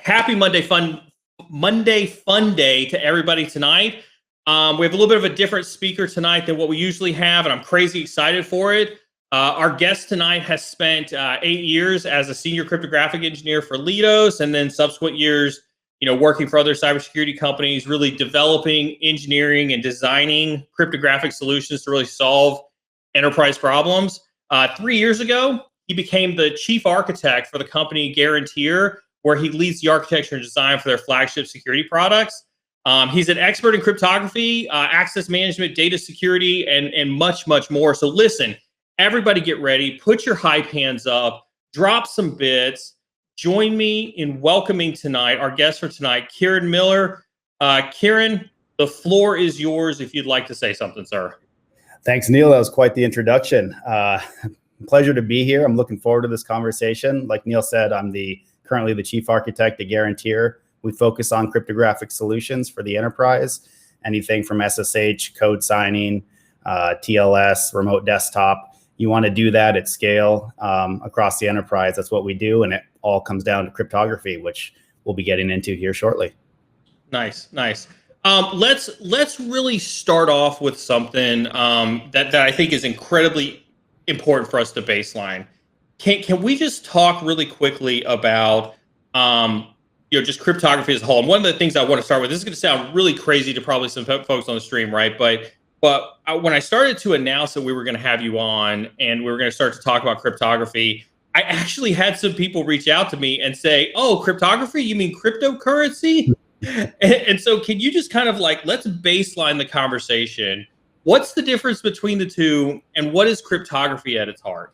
Happy Monday fun day to everybody tonight. We have a little bit of a different speaker tonight than what we usually have, and I'm crazy excited for it. Our guest tonight has spent 8 years as a senior cryptographic engineer for Lidos, and then subsequent years, working for other cybersecurity companies, really developing, engineering, and designing cryptographic solutions to really solve enterprise problems. 3 years ago, he became the chief architect for the company Garantir, where he leads the architecture and design for their flagship security products. He's an expert in cryptography, access management, data security, and much, much more. So listen, everybody get ready, put your hype hands up, drop some bits. Join me in welcoming tonight our guest for tonight, Kieran Miller. Kieran, the floor is yours if you'd like to say something, sir. Thanks, Neil. That was quite the introduction. Pleasure to be here. I'm looking forward to this conversation. Like Neil said, I'm currently the chief architect at Garantir. We focus on cryptographic solutions for the enterprise, anything from SSH, code signing, TLS, remote desktop. You want to do that at scale across the enterprise. That's what we do, and it all comes down to cryptography, which we'll be getting into here shortly. Nice. Let's really start off with something that I think is incredibly important for us to baseline. Can we just talk really quickly about just cryptography as a whole? And one of the things I want to start with, this is going to sound really crazy to probably some folks on the stream, right? But when I started to announce that we were going to have you on and we were going to start to talk about cryptography, I actually had some people reach out to me and say, "Oh, cryptography? You mean cryptocurrency?" And so can you just kind of let's baseline the conversation. What's the difference between the two, and what is cryptography at its heart?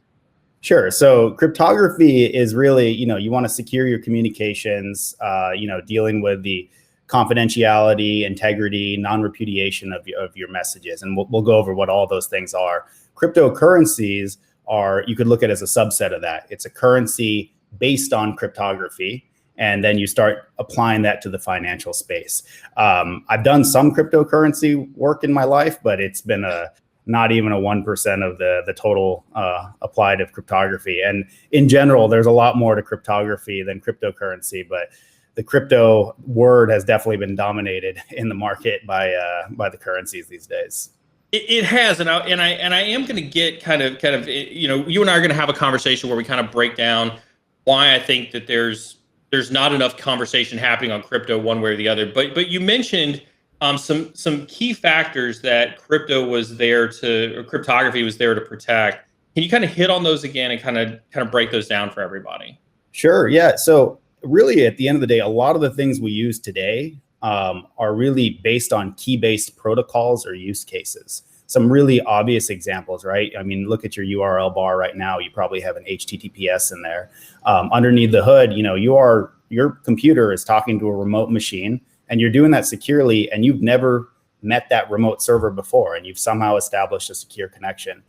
Sure. So cryptography is really, you want to secure your communications, dealing with the confidentiality, integrity, non-repudiation of your messages. And we'll go over what all those things are. Cryptocurrencies you could look at as a subset of that. It's a currency based on cryptography. And then you start applying that to the financial space. I've done some cryptocurrency work in my life, but it's been not even a 1% of the total applied of cryptography. And in general, there's a lot more to cryptography than cryptocurrency, but the crypto word has definitely been dominated in the market by the currencies these days. It has, and I am going to get kind of you and I are going to have a conversation where we kind of break down why I think that there's not enough conversation happening on crypto one way or the other. But you mentioned some key factors that cryptography was there to protect. Can you kind of hit on those again and kind of break those down for everybody? Sure. Yeah. So really, at the end of the day, a lot of the things we use today are really based on key-based protocols or use cases. Some really obvious examples, right? I mean, look at your URL bar right now. You probably have an HTTPS in there. Underneath the hood, your computer is talking to a remote machine, and you're doing that securely, and you've never met that remote server before, and you've somehow established a secure connection.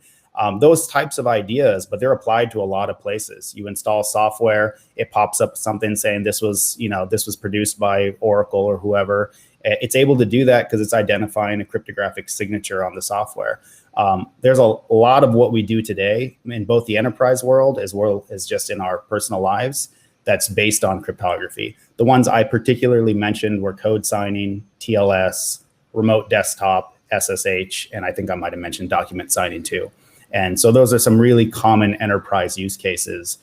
Those types of ideas, but they're applied to a lot of places. You install software, it pops up something saying this was produced by Oracle or whoever. It's able to do that because it's identifying a cryptographic signature on the software. There's a lot of what we do today in both the enterprise world as well as just in our personal lives that's based on cryptography. The ones I particularly mentioned were code signing, TLS, remote desktop, SSH, and I think I might have mentioned document signing too. And so those are some really common enterprise use cases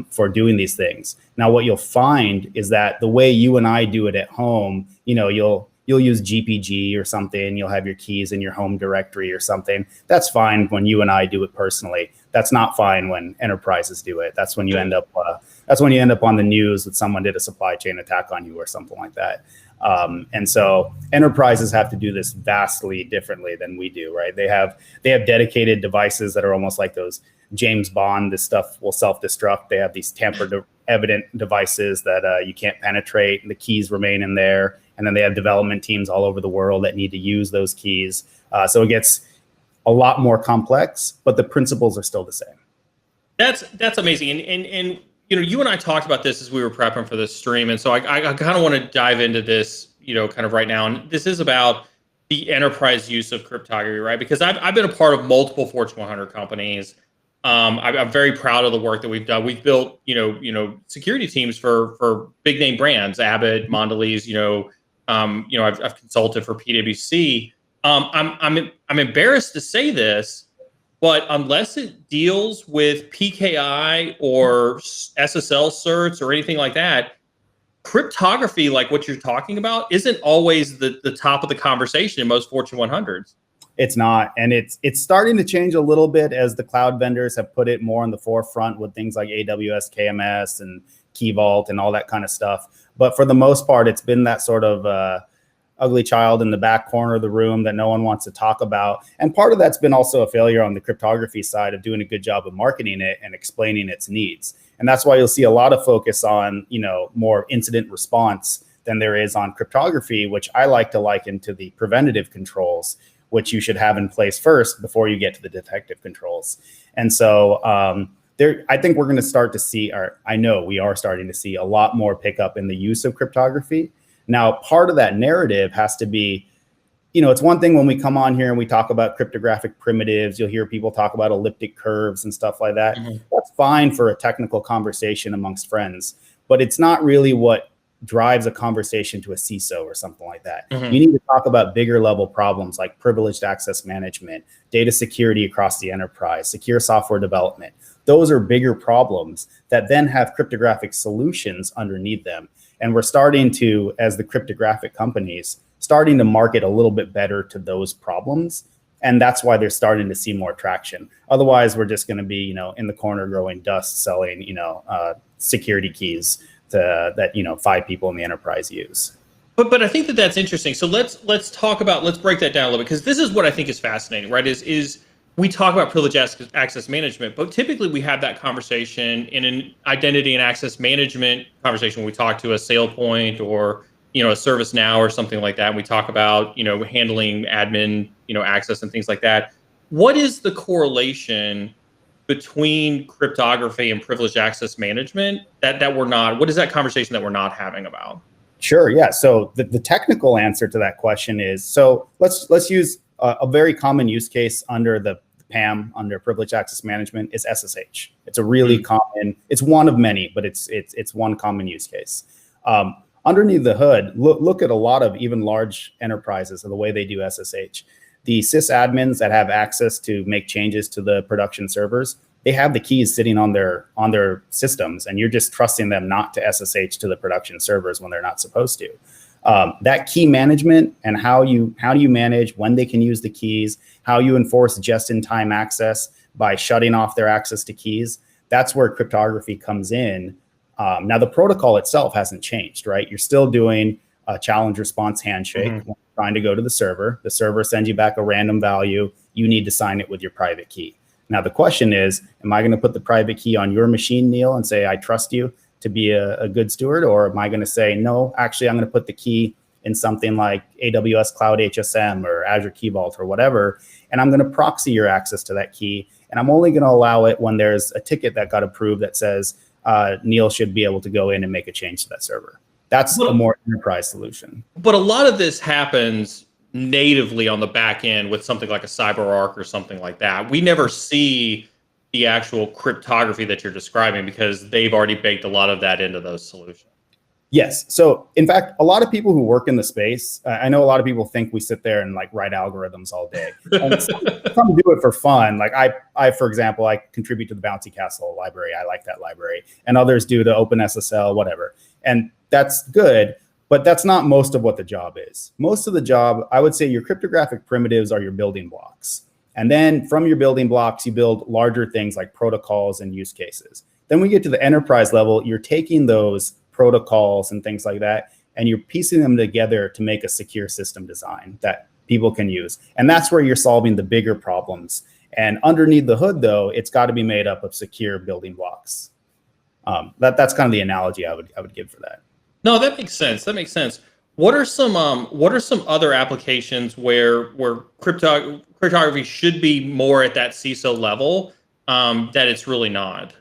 for doing these things. Now, what you'll find is that the way you and I do it at home, you'll use GPG or something. You'll have your keys in your home directory or something. That's fine when you and I do it personally. That's not fine when enterprises do it. That's when you end up. That's when you end up on the news that someone did a supply chain attack on you or something like that. And so enterprises have to do this vastly differently than we do, right? They have dedicated devices that are almost like those James Bond. This stuff will self-destruct. They have these tamper-evident devices that you can't penetrate. The keys remain in there. And then they have development teams all over the world that need to use those keys. So it gets a lot more complex, but the principles are still the same. That's amazing. And you and I talked about this as we were prepping for this stream. And so I kind of want to dive into this, kind of right now. And this is about the enterprise use of cryptography, right? Because I've been a part of multiple Fortune 100 companies. I'm very proud of the work that we've done. We've built, security teams for big name brands, Abbott, Mondelez. I've consulted for PwC. I'm embarrassed to say this, but unless it deals with PKI or SSL certs or anything like that, cryptography, like what you're talking about, isn't always the top of the conversation in most Fortune 100s. It's not, and it's starting to change a little bit as the cloud vendors have put it more in the forefront with things like AWS, KMS, and Key Vault and all that kind of stuff. But for the most part, it's been that sort of ugly child in the back corner of the room that no one wants to talk about. And part of that's been also a failure on the cryptography side of doing a good job of marketing it and explaining its needs. And that's why you'll see a lot of focus on, more incident response than there is on cryptography, which I like to liken to the preventative controls, which you should have in place first before you get to the detective controls. And so I think we're going to start to see, or I know we are starting to see a lot more pickup in the use of cryptography. Now, part of that narrative has to be, it's one thing when we come on here and we talk about cryptographic primitives, you'll hear people talk about elliptic curves and stuff like that. Mm-hmm. That's fine for a technical conversation amongst friends, but it's not really what drives a conversation to a CISO or something like that. Mm-hmm. You need to talk about bigger level problems like privileged access management, data security across the enterprise, secure software development. Those are bigger problems that then have cryptographic solutions underneath them. And we're starting to, as the cryptographic companies, starting to market a little bit better to those problems. And that's why they're starting to see more traction. Otherwise, we're just going to be, in the corner growing dust selling, security keys that 5 people in the enterprise use. But I think that's interesting. So let's break that down a little bit, because this is what I think is fascinating, right? Is we talk about privileged access management, but typically we have that conversation in an identity and access management conversation when we talk to a SailPoint or a ServiceNow or something like that. And we talk about handling admin access and things like that. What is the correlation between cryptography and privileged access management that we're not? What is that conversation that we're not having about? Sure, yeah. So the technical answer to that question is, so let's use a very common use case under the PAM, under privileged access management, is SSH. It's a really common, it's one of many, but it's one common use case. Underneath the hood, look at a lot of even large enterprises and the way they do SSH. The sysadmins that have access to make changes to the production servers, they have the keys sitting on their systems, and you're just trusting them not to SSH to the production servers when they're not supposed to. That key management and how you manage when they can use the keys, how you enforce just-in-time access by shutting off their access to keys, that's where cryptography comes in. Now, the protocol itself hasn't changed, right? You're still doing a challenge response handshake. Mm-hmm. Trying to go to the server sends you back a random value. You need to sign it with your private key. Now, the question is, am I going to put the private key on your machine, Neil, and say, I trust you to be a good steward? Or am I going to say, no, actually, I'm going to put the key in something like AWS Cloud HSM or Azure Key Vault or whatever, and I'm going to proxy your access to that key. And I'm only going to allow it when there's a ticket that got approved that says Neil should be able to go in and make a change to that server. That's a more enterprise solution. But a lot of this happens natively on the back end with something like a CyberArk or something like that. We never see the actual cryptography that you're describing because they've already baked a lot of that into those solutions. Yes. So in fact, a lot of people who work in the space, I know a lot of people think we sit there and like write algorithms all day. And some do it for fun. Like I, for example, I contribute to the Bouncy Castle library. I like that library, and others do the OpenSSL, whatever. And that's good, but that's not most of what the job is. Most of the job, I would say your cryptographic primitives are your building blocks. And then from your building blocks, you build larger things like protocols and use cases. Then we get to the enterprise level, you're taking those protocols and things like that, and you're piecing them together to make a secure system design that people can use. And that's where you're solving the bigger problems. And underneath the hood, though, it's got to be made up of secure building blocks. That's kind of the analogy I would give for that. No, that makes sense. What are some other applications where cryptography should be more at that CISO level that it's really not?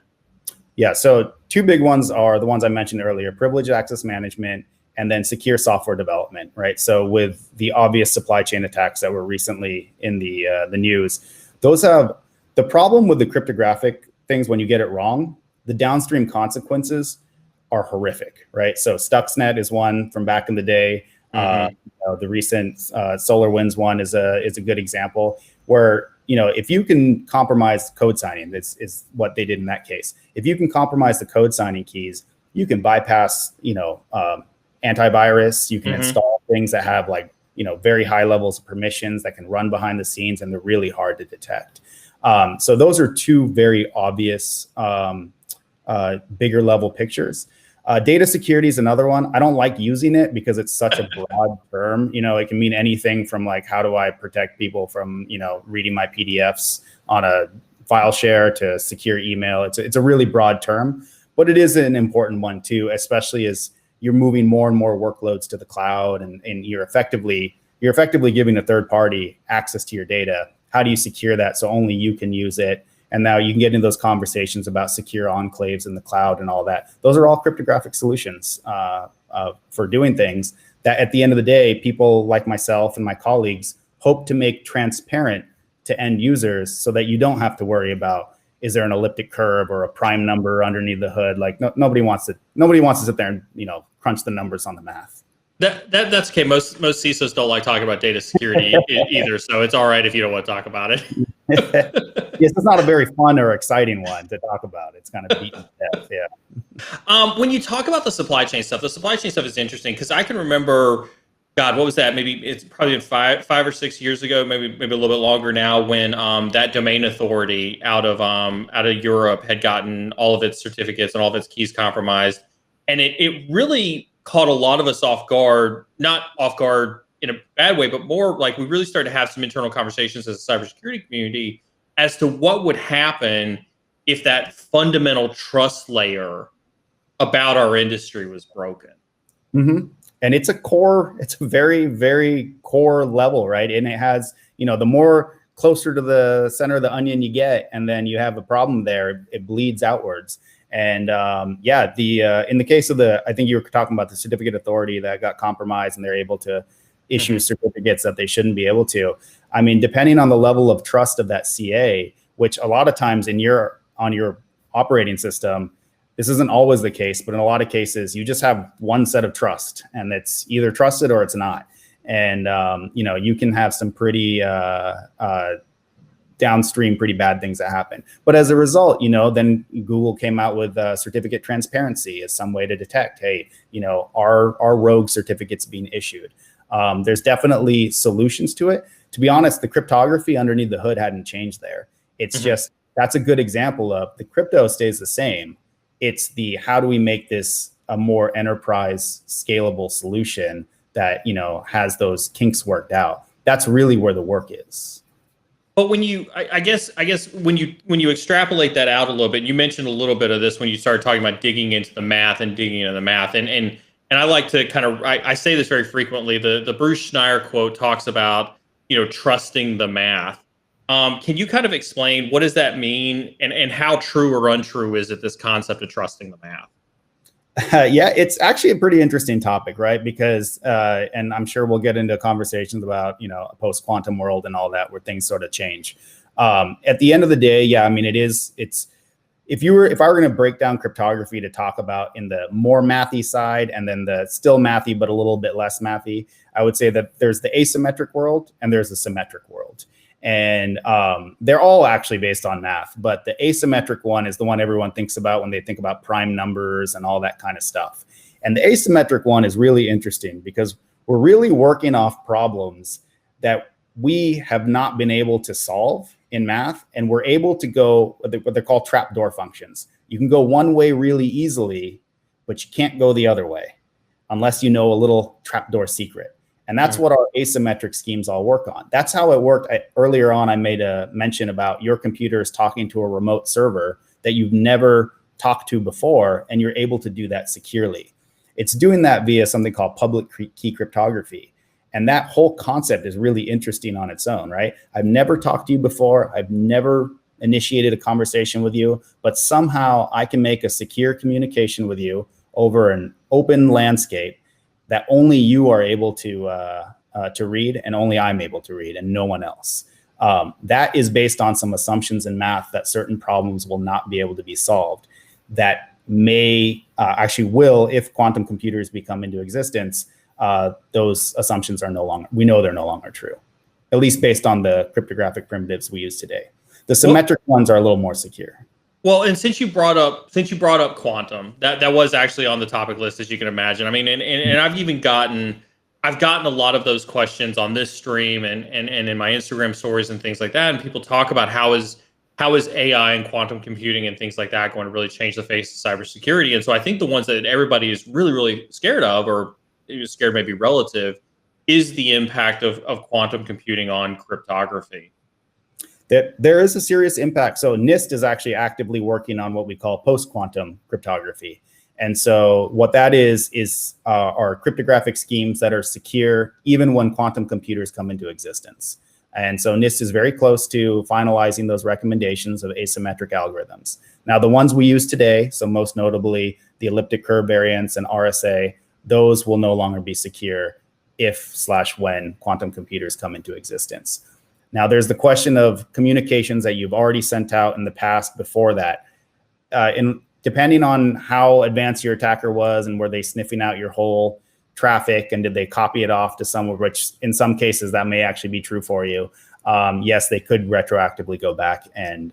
Yeah, so two big ones are the ones I mentioned earlier: privileged access management and then secure software development, right? So with the obvious supply chain attacks that were recently in the news, those The problem with the cryptographic things, when you get it wrong, the downstream consequences are horrific, right? So Stuxnet is one from back in the day. The recent SolarWinds one is a good example where, if you can compromise code signing, this is what they did in that case. If you can compromise the code signing keys, you can bypass, antivirus. You can install things that have very high levels of permissions that can run behind the scenes, and they're really hard to detect. So those are two very obvious, bigger level pictures. Data security is another one. I don't like using it because it's such a broad term. It can mean anything from how do I protect people from, reading my PDFs on a file share to secure email. It's a really broad term, but it is an important one too, especially as you're moving more and more workloads to the cloud, and you're effectively giving a third party access to your data. How do you secure that so only you can use it? And now you can get into those conversations about secure enclaves in the cloud and all that. Those are all cryptographic solutions for doing things that at the end of the day, people like myself and my colleagues hope to make transparent to end users so that you don't have to worry about, is there an elliptic curve or a prime number underneath the hood? Nobody wants to sit there and, crunch the numbers on the math. That's okay. Most CISOs don't like talking about data security either, so it's all right if you don't want to talk about it. Yes, it's not a very fun or exciting one to talk about. It's kind of beaten to death. Yeah. When you talk about the supply chain stuff is interesting because I can remember, God, what was that? Maybe it's probably been five or 6 years ago, maybe a little bit longer now, when that domain authority out of Europe had gotten all of its certificates and all of its keys compromised, and it really caught a lot of us off guard, not off guard in a bad way, but more like we really started to have some internal conversations as a cybersecurity community as to what would happen if that fundamental trust layer about our industry was broken. And it's a very, very core level, right? And it has, the more closer to the center of the onion you get, and then you have a problem there, it bleeds outwards. And in the case of I think you were talking about the certificate authority that got compromised and they're able to issue certificates that they shouldn't be able to. I mean, depending on the level of trust of that CA, which a lot of times on your operating system, this isn't always the case, but in a lot of cases, you just have one set of trust, and it's either trusted or it's not. And you can have some pretty downstream pretty bad things that happen. But as a result, then Google came out with certificate transparency as some way to detect, hey, are rogue certificates being issued? There's definitely solutions to it. To be honest, the cryptography underneath the hood hadn't changed there. It's just, that's a good example of the crypto stays the same. It's the, how do we make this a more enterprise scalable solution that, has those kinks worked out? That's really where the work is. But when you, I guess when you extrapolate that out a little bit, you mentioned a little bit of this when you started talking about digging into the math, and I like to kind of, I say this very frequently. The Bruce Schneier quote talks about, trusting the math. Can you kind of explain what does that mean, and how true or untrue is it, this concept of trusting the math? Yeah, it's actually a pretty interesting topic, right? Because, and I'm sure we'll get into conversations about, a post-quantum world and all that, where things sort of change. At the end of the day, yeah, I mean, if I were going to break down cryptography to talk about in the more mathy side, and then the still mathy, but a little bit less mathy, I would say that there's the asymmetric world and there's the symmetric world. And they're all actually based on math, but the asymmetric one is the one everyone thinks about when they think about prime numbers and all that kind of stuff. And the asymmetric one is really interesting because we're really working off problems that we have not been able to solve in math, and we're able to go what they're called trapdoor functions. You can go one way really easily, but you can't go the other way unless you know a little trapdoor secret. And that's what our asymmetric schemes all work on. That's how it worked. Earlier on, I made a mention about your computer is talking to a remote server that you've never talked to before, and you're able to do that securely. It's doing that via something called public key cryptography. And that whole concept is really interesting on its own, right? I've never talked to you before. I've never initiated a conversation with you, but somehow I can make a secure communication with you over an open landscape that only you are able to read, and only I'm able to read, and no one else. That is based on some assumptions in math that certain problems will not be able to be solved, that may actually will, if quantum computers become into existence. Those assumptions are we know they're no longer true, at least based on the cryptographic primitives we use today. The symmetric ones are a little more secure. Well, and since you brought up quantum, that was actually on the topic list, as you can imagine. I mean, and I've gotten a lot of those questions on this stream and in my Instagram stories and things like that. And people talk about how is AI and quantum computing and things like that going to really change the face of cybersecurity. And so I think the ones that everybody is really, really scared of, or scared maybe relative, is the impact of quantum computing on cryptography. There is a serious impact. So NIST is actually actively working on what we call post-quantum cryptography. And so what that is are cryptographic schemes that are secure even when quantum computers come into existence. And so NIST is very close to finalizing those recommendations of asymmetric algorithms. Now, the ones we use today, so most notably the elliptic curve variants and RSA, those will no longer be secure if/when quantum computers come into existence. Now, there's the question of communications that you've already sent out in the past before that. Depending on how advanced your attacker was and were they sniffing out your whole traffic and did they copy it off to somewhere, which in some cases that may actually be true for you. Yes, they could retroactively go back and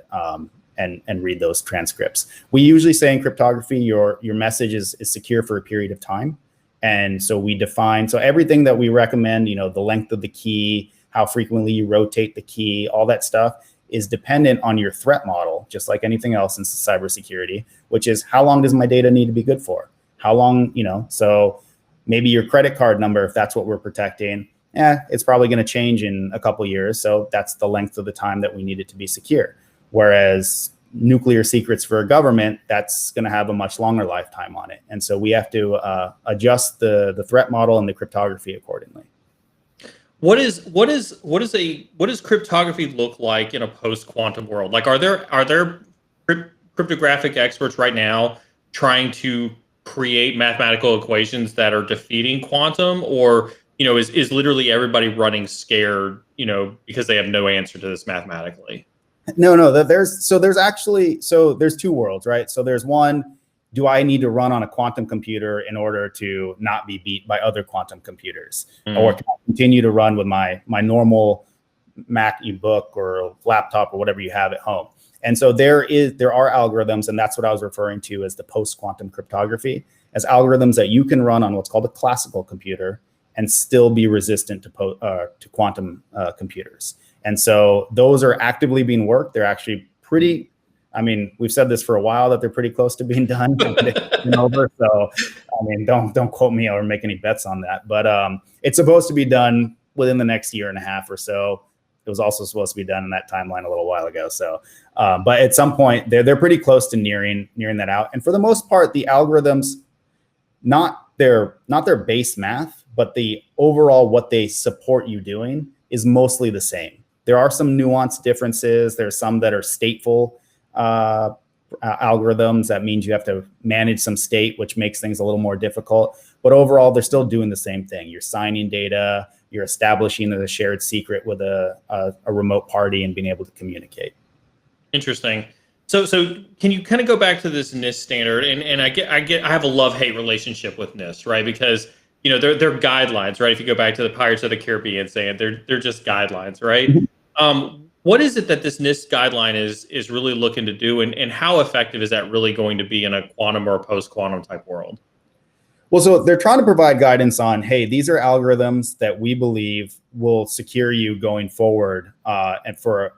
read those transcripts. We usually say in cryptography, your message is secure for a period of time. And so we define, so everything that we recommend, the length of the key, how frequently you rotate the key, all that stuff is dependent on your threat model, just like anything else in cybersecurity, which is how long does my data need to be good for? How long, so maybe your credit card number, if that's what we're protecting, it's probably going to change in a couple of years. So that's the length of the time that we need it to be secure. Whereas nuclear secrets for a government, that's going to have a much longer lifetime on it. And so we have to adjust the threat model and the cryptography accordingly. What does cryptography look like in a post-quantum world? Like, are there cryptographic experts right now trying to create mathematical equations that are defeating quantum, or is literally everybody running scared, because they have no answer to this mathematically? No, there's two worlds, right? So there's one, do I need to run on a quantum computer in order to not be beat by other quantum computers? Or can I continue to run with my normal Mac ebook or laptop or whatever you have at home? And so there are algorithms, and that's what I was referring to as the post-quantum cryptography, as algorithms that you can run on what's called a classical computer and still be resistant to quantum computers. And so those are actively being worked. They're actually pretty, we've said this for a while that they're pretty close to being done. So, don't quote me or make any bets on that. But it's supposed to be done within the next year and a half or so. It was also supposed to be done in that timeline a little while ago. So, but at some point, they're pretty close to nearing that out. And for the most part, the algorithms, not their base math, but the overall what they support you doing is mostly the same. There are some nuanced differences. There's some that are stateful algorithms. That means you have to manage some state, which makes things a little more difficult. But overall, they're still doing the same thing. You're signing data. You're establishing a shared secret with a remote party and being able to communicate. Interesting. So can you kind of go back to this NIST standard? And I have a love-hate relationship with NIST, right? Because they're guidelines, right? If you go back to the Pirates of the Caribbean saying they're just guidelines, right? What is it that this NIST guideline is really looking to do, and how effective is that really going to be in a quantum or post-quantum type world? Well, so they're trying to provide guidance on, hey, these are algorithms that we believe will secure you going forward and for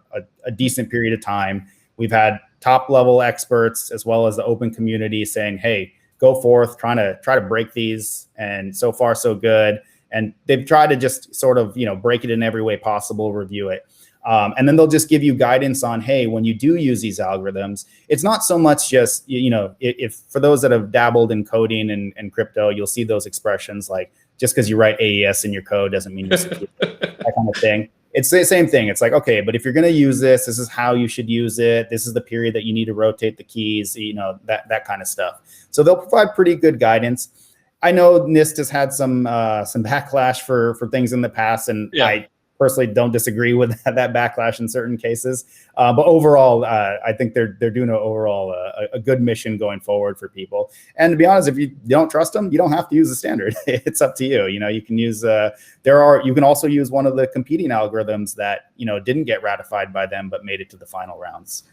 a decent period of time. We've had top level experts as well as the open community saying, hey, go forth, try to break these. And so far, so good. And they've tried to just sort of, break it in every way possible, review it. And then they'll just give you guidance on, hey, when you do use these algorithms, it's not so much just, if for those that have dabbled in coding and crypto, you'll see those expressions like, just because you write AES in your code doesn't mean you're secure, that kind of thing. It's the same thing. It's like, okay, but if you're going to use this is how you should use it. This is the period that you need to rotate the keys, that kind of stuff. So they'll provide pretty good guidance. I know NIST has had some backlash for things in the past, and yeah. personally don't disagree with that backlash in certain cases. But overall, I think they're doing a good mission going forward for people. And to be honest, if you don't trust them, you don't have to use the standard. It's up to you. You can use you can also use one of the competing algorithms that didn't get ratified by them but made it to the final rounds.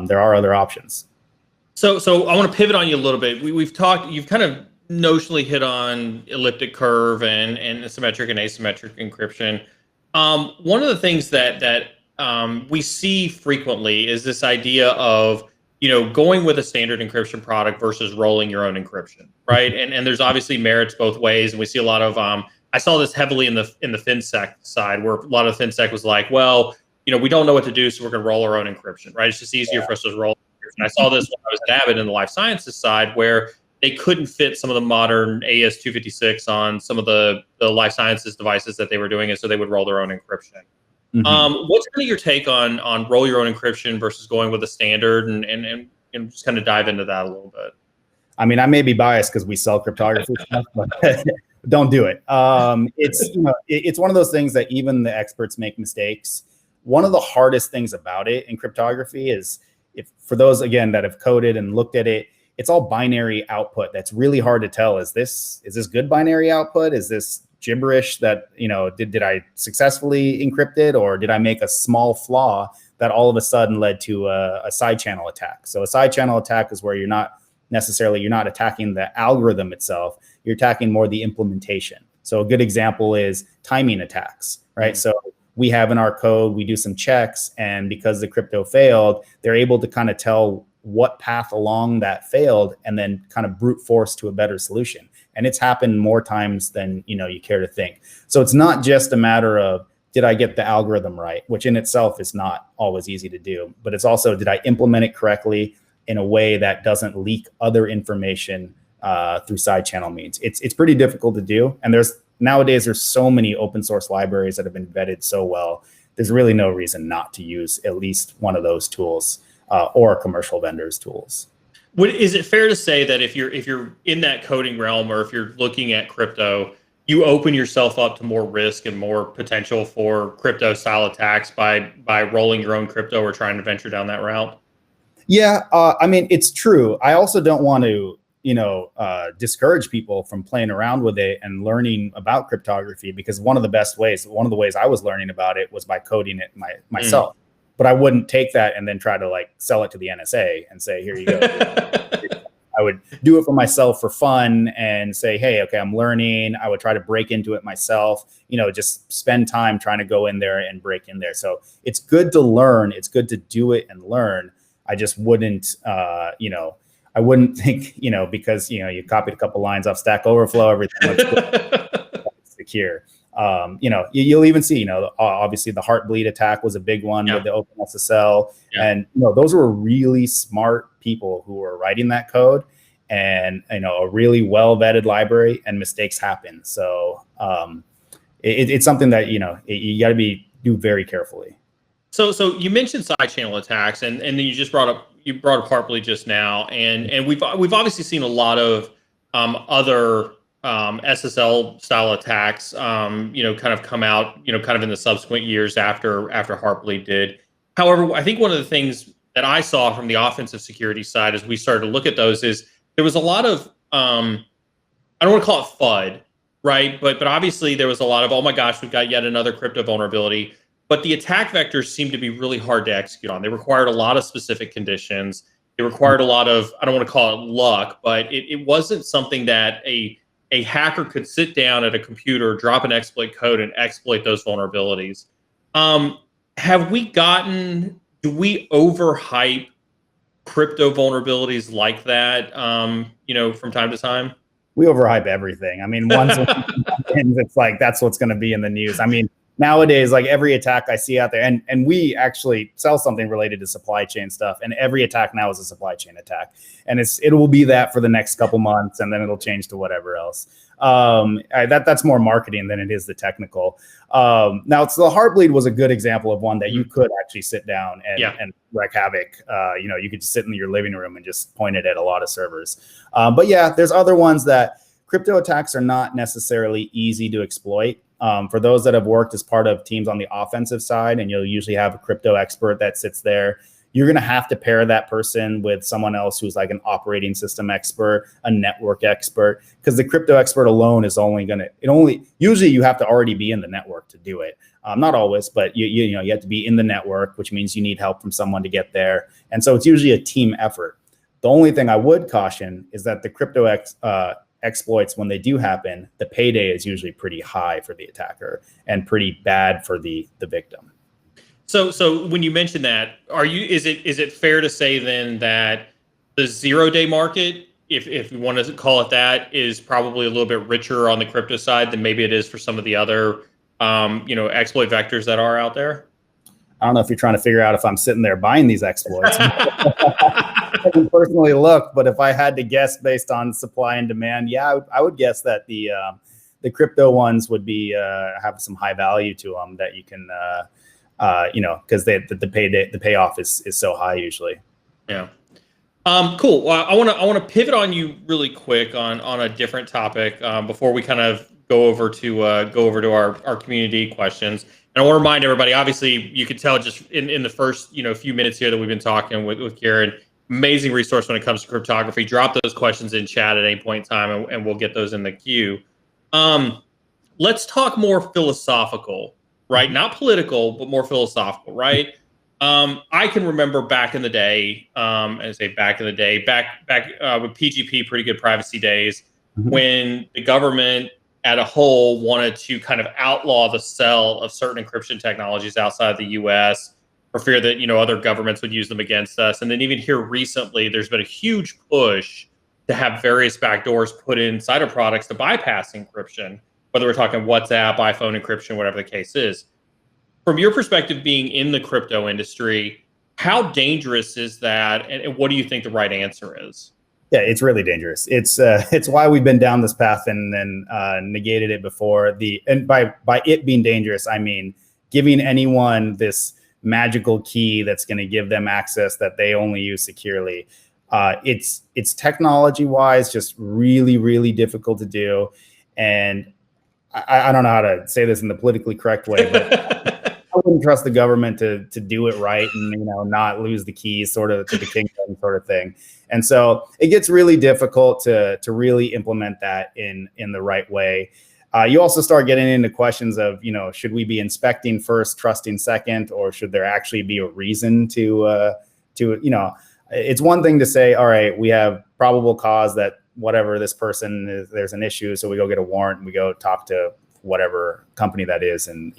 There are other options. So I want to pivot on you a little bit. We've talked. You've kind of notionally hit on elliptic curve and symmetric and asymmetric encryption. One of the things that we see frequently is this idea of going with a standard encryption product versus rolling your own encryption, right? And there's obviously merits both ways, and we see a lot of I saw this heavily in the FinSec side, where a lot of FinSec was like, well, we don't know what to do, so we're going to roll our own encryption, right? It's just easier for us to roll. And I saw this when I was at Abbott in the life sciences side, where they couldn't fit some of the modern AS256 on some of the life sciences devices that they were doing, and so they would roll their own encryption. What's kind of your take on roll your own encryption versus going with a standard, and just kind of dive into that a little bit? I mean, I may be biased because we sell cryptography stuff, but don't do it. It's one of those things that even the experts make mistakes. One of the hardest things about it in cryptography is, for those again that have coded and looked at it, it's all binary output. That's really hard to tell. Is this good binary output? Is this gibberish that did I successfully encrypt it, or did I make a small flaw that all of a sudden led to a side channel attack? So a side channel attack is where you're not attacking the algorithm itself. You're attacking more the implementation. So a good example is timing attacks, right? So we have in our code, we do some checks, and because the crypto failed, they're able to kind of tell what path along that failed and then kind of brute force to a better solution. And it's happened more times than you care to think. So it's not just a matter of, did I get the algorithm right, which in itself is not always easy to do, but it's also, did I implement it correctly in a way that doesn't leak other information through side channel means. It's pretty difficult to do. And nowadays there's so many open source libraries that have been vetted so well. There's really no reason not to use at least one of those tools or a commercial vendor's tools. Is it fair to say that if you're in that coding realm, or if you're looking at crypto, you open yourself up to more risk and more potential for crypto style attacks by rolling your own crypto or trying to venture down that route? Yeah, I mean, it's true. I also don't want to discourage people from playing around with it and learning about cryptography, because one of the ways I was learning about it was by coding it myself. But I wouldn't take that and then try to sell it to the NSA and say, here you go. I would do it for myself for fun and say, hey, okay, I'm learning. I would try to break into it myself, just spend time trying to go in there and break in there. So it's good to learn. It's good to do it and learn. I just wouldn't, I wouldn't think, because, you copied a couple lines off Stack Overflow, everything looks secure. You'll even see, obviously the Heartbleed attack was a big one with the OpenSSL. Yeah. And, those were really smart people who were writing that code, and, a really well-vetted library, and mistakes happen. So it's something that, you got to do very carefully. So you mentioned side channel attacks, and then you brought up Heartbleed just now, and we've obviously seen a lot of other SSL style attacks, kind of come out, kind of in the subsequent years after Heartbleed did. However, I think one of the things that I saw from the offensive security side as we started to look at those is there was a lot of I don't want to call it FUD, right? But obviously there was a lot of, oh my gosh, we've got yet another crypto vulnerability. But the attack vectors seemed to be really hard to execute on. They required a lot of specific conditions. It required a lot of, I don't want to call it luck, but it wasn't something that a hacker could sit down at a computer, drop an exploit code, and exploit those vulnerabilities. Do we overhype crypto vulnerabilities like that, from time to time? We overhype everything. I mean, once it happens, it's that's what's going to be in the news. I mean, nowadays, every attack I see out there, and we actually sell something related to supply chain stuff, and every attack now is a supply chain attack, and it will be that for the next couple months, and then it'll change to whatever else. That's more marketing than it is the technical. Now, so the Heartbleed was a good example of one that you could actually sit down and wreak havoc. You could just sit in your living room and just point it at a lot of servers. But yeah, there's other ones that crypto attacks are not necessarily easy to exploit. For those that have worked as part of teams on the offensive side, and you'll usually have a crypto expert that sits there, you're going to have to pair that person with someone else who's like an operating system expert, a network expert, because the crypto expert alone is usually you have to already be in the network to do it. Not always, but you have to be in the network, which means you need help from someone to get there. And so it's usually a team effort. The only thing I would caution is that the crypto exploits, when they do happen, the payday is usually pretty high for the attacker and pretty bad for the victim. So when you mention that, is it fair to say then that the 0-day market, if you want to call it that, is probably a little bit richer on the crypto side than maybe it is for some of the other exploit vectors that are out there? I don't know if you're trying to figure out if I'm sitting there buying these exploits. I haven't personally looked, but if I had to guess based on supply and demand, yeah, I would guess that the crypto ones would be have some high value to them that you can. Because the payoff is so high usually. Yeah. Cool. Well, I want to pivot on you really quick on a different topic before we kind of go over to our community questions. And I want to remind everybody. Obviously, you can tell just in the first few minutes here that we've been talking with Kieran. Amazing resource when it comes to cryptography. Drop those questions in chat at any point in time, and we'll get those in the queue. Let's talk more philosophical. Right, not political, but more philosophical. Right, I can remember back in the day, back with PGP, pretty good privacy days, when the government, as a whole, wanted to kind of outlaw the sale of certain encryption technologies outside the U.S. for fear that other governments would use them against us. And then even here recently, there's been a huge push to have various backdoors put inside of products to bypass encryption, whether we're talking WhatsApp, iPhone encryption, whatever the case is. From your perspective, being in the crypto industry, how dangerous is that, and what do you think the right answer is? Yeah, it's really dangerous. It's why we've been down this path and then negated it before. And by it being dangerous, I mean giving anyone this magical key that's going to give them access that they only use securely. It's technology-wise just really, really difficult to do, and I don't know how to say this in the politically correct way, but I wouldn't trust the government to do it right and not lose the keys sort of to the kingdom sort of thing. And so it gets really difficult to really implement that in the right way. You also start getting into questions of should we be inspecting first, trusting second, or should there actually be a reason to it's one thing to say, all right, we have probable cause that whatever this person is, there's an issue, so we go get a warrant and we go talk to whatever company that is and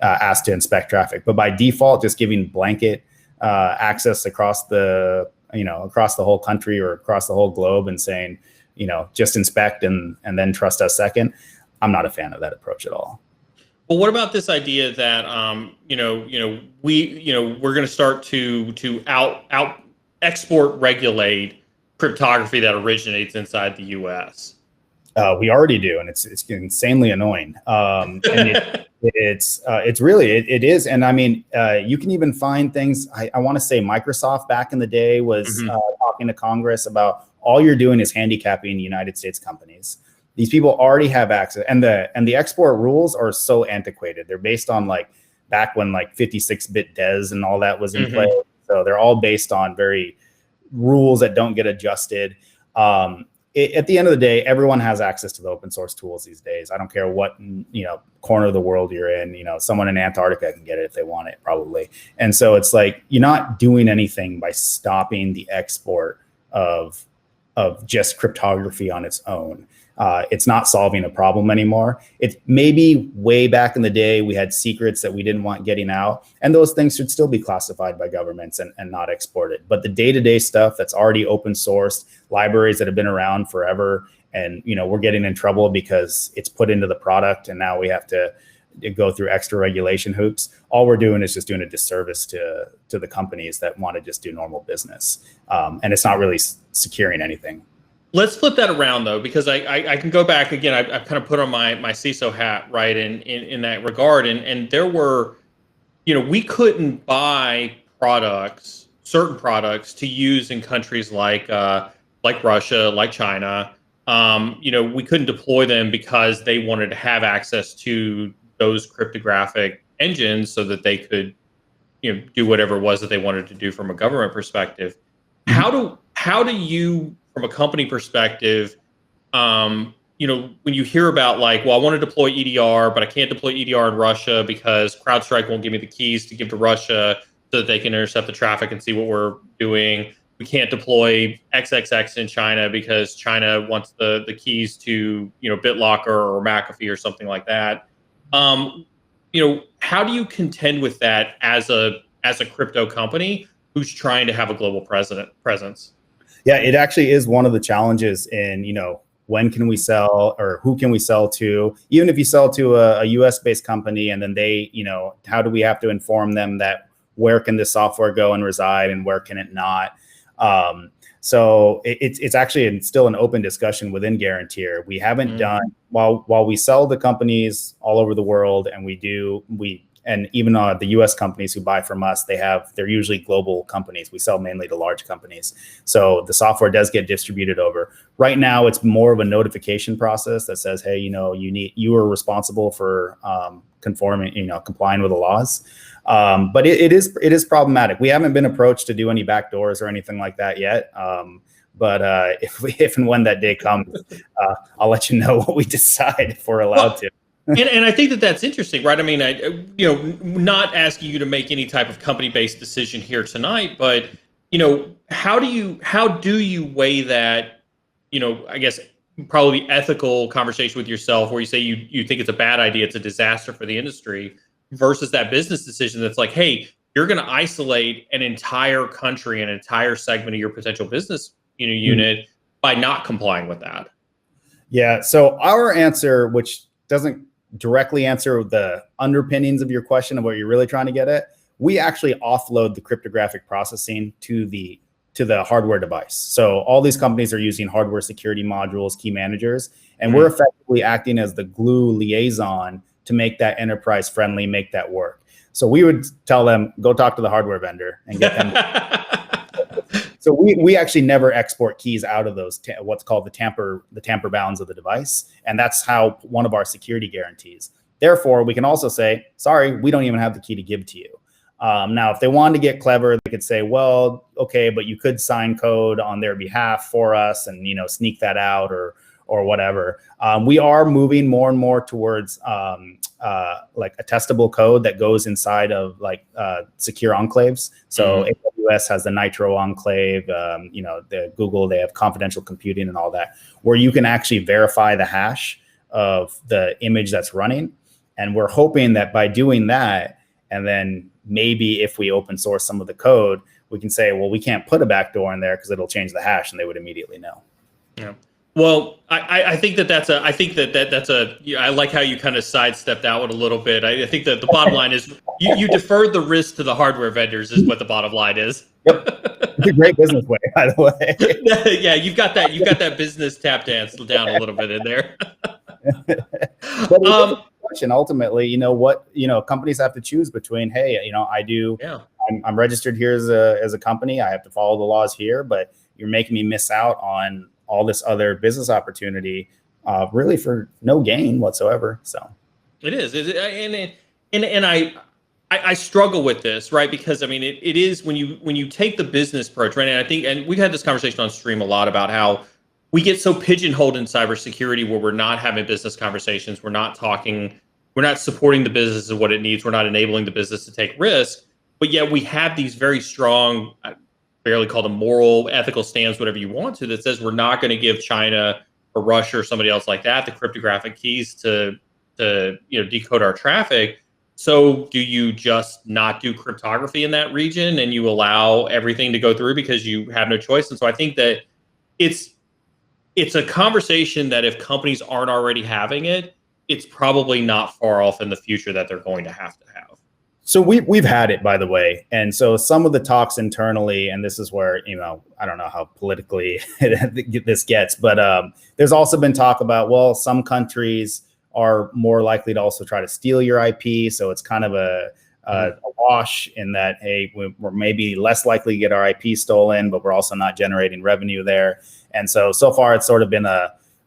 ask to inspect traffic. But by default, just giving blanket access across the whole country or across the whole globe and saying just inspect and then trust us second, I'm not a fan of that approach at all. Well, what about this idea that we're going to start to out export regulate cryptography that originates inside the U.S.? We already do, and it's insanely annoying. And it is. And I mean, you can even find things. I want to say Microsoft back in the day was talking to Congress about all you're doing is handicapping United States companies. These people already have access, and the export rules are so antiquated. They're based on back when 56-bit DES and all that was in play. So they're all based on very rules that don't get adjusted. At the end of the day, everyone has access to the open source tools these days. I don't care what corner of the world you're in. Someone in Antarctica can get it if they want it, probably. And so it's you're not doing anything by stopping the export of just cryptography on its own. It's not solving a problem anymore. It's maybe way back in the day, we had secrets that we didn't want getting out, and those things should still be classified by governments and not exported. But the day-to-day stuff that's already open sourced, libraries that have been around forever, and we're getting in trouble because it's put into the product, and now we have to go through extra regulation hoops. All we're doing is just doing a disservice to the companies that want to just do normal business, and it's not really securing anything. Let's flip that around, though, because I can go back again. I've kind of put on my CISO hat, right, in that regard. And there were, we couldn't buy certain products to use in countries like Russia, like China, we couldn't deploy them because they wanted to have access to those cryptographic engines so that they could, do whatever it was that they wanted to do from a government perspective. How do you, from a company perspective, when you hear about like, well, I want to deploy EDR, but I can't deploy EDR in Russia because CrowdStrike won't give me the keys to give to Russia so that they can intercept the traffic and see what we're doing. We can't deploy XXX in China because China wants the keys to, BitLocker or McAfee or something like that. How do you contend with that as a crypto company who's trying to have a global presence? Yeah, it actually is one of the challenges in, when can we sell or who can we sell to? Even if you sell to a US based company and then they, how do we have to inform them that where can this software go and reside and where can it not? So it's actually still an open discussion within Garantir. We haven't done, while we sell to companies all over the world, and and even the US companies who buy from us, they're usually global companies. We sell mainly to large companies. So the software does get distributed over. Right now, it's more of a notification process that says, hey, you are responsible for complying with the laws. But it is problematic. We haven't been approached to do any backdoors or anything like that yet. But if and when that day comes, I'll let you know what we decide if we're allowed to. And I think that's interesting, right? I mean, not asking you to make any type of company-based decision here tonight, but how do you weigh that? I guess probably ethical conversation with yourself, where you say you think it's a bad idea, it's a disaster for the industry, versus that business decision that's like, hey, you're going to isolate an entire country, an entire segment of your potential business unit by not complying with that. Yeah. So our answer, which doesn't directly answer the underpinnings of your question of what you're really trying to get at, we actually offload the cryptographic processing to the hardware device. So all these companies are using hardware security modules, key managers, and we're effectively acting as the glue liaison to make that enterprise friendly, make that work. So we would tell them, go talk to the hardware vendor and get them. So we actually never export keys out of those what's called the tamper bounds of the device, and that's how one of our security guarantees. Therefore, we can also say, sorry, we don't even have the key to give to you. Now, if they wanted to get clever, they could say, well, okay, but you could sign code on their behalf for us and sneak that out or whatever. We are moving more and more towards like a testable code that goes inside of secure enclaves. So AWS has the Nitro enclave, the Google, they have confidential computing and all that, where you can actually verify the hash of the image that's running. And we're hoping that by doing that, and then maybe if we open source some of the code, we can say, well, we can't put a backdoor in there because it'll change the hash and they would immediately know. Yeah. Well, I think that's I like how you kind of sidestepped that one a little bit. I think that the bottom line is you deferred the risk to the hardware vendors is what the bottom line is. Yep. It's a great business way, by the way. Yeah, you've got that business tap dance down a little bit in there. But question ultimately, companies have to choose between, hey, I'm registered here as a company, I have to follow the laws here, but you're making me miss out on all this other business opportunity, really for no gain whatsoever. So it is, and I struggle with this, right? Because I mean, it is when you take the business approach, right? And we've had this conversation on stream a lot about how we get so pigeonholed in cybersecurity where we're not having business conversations, we're not supporting the business of what it needs, we're not enabling the business to take risk, but yet we have these very strong, barely called a moral, ethical stance, whatever you want to, that says we're not going to give China or Russia or somebody else like that the cryptographic keys to decode our traffic. So do you just not do cryptography in that region and you allow everything to go through because you have no choice? And so I think that it's a conversation that if companies aren't already having it, it's probably not far off in the future that they're going to have. So we've had it, by the way. And so some of the talks internally, and this is where, I don't know how politically this gets, but there's also been talk about, well, some countries are more likely to also try to steal your IP. So it's kind of a wash in that, hey, we're maybe less likely to get our IP stolen, but we're also not generating revenue there. And so far it's sort of been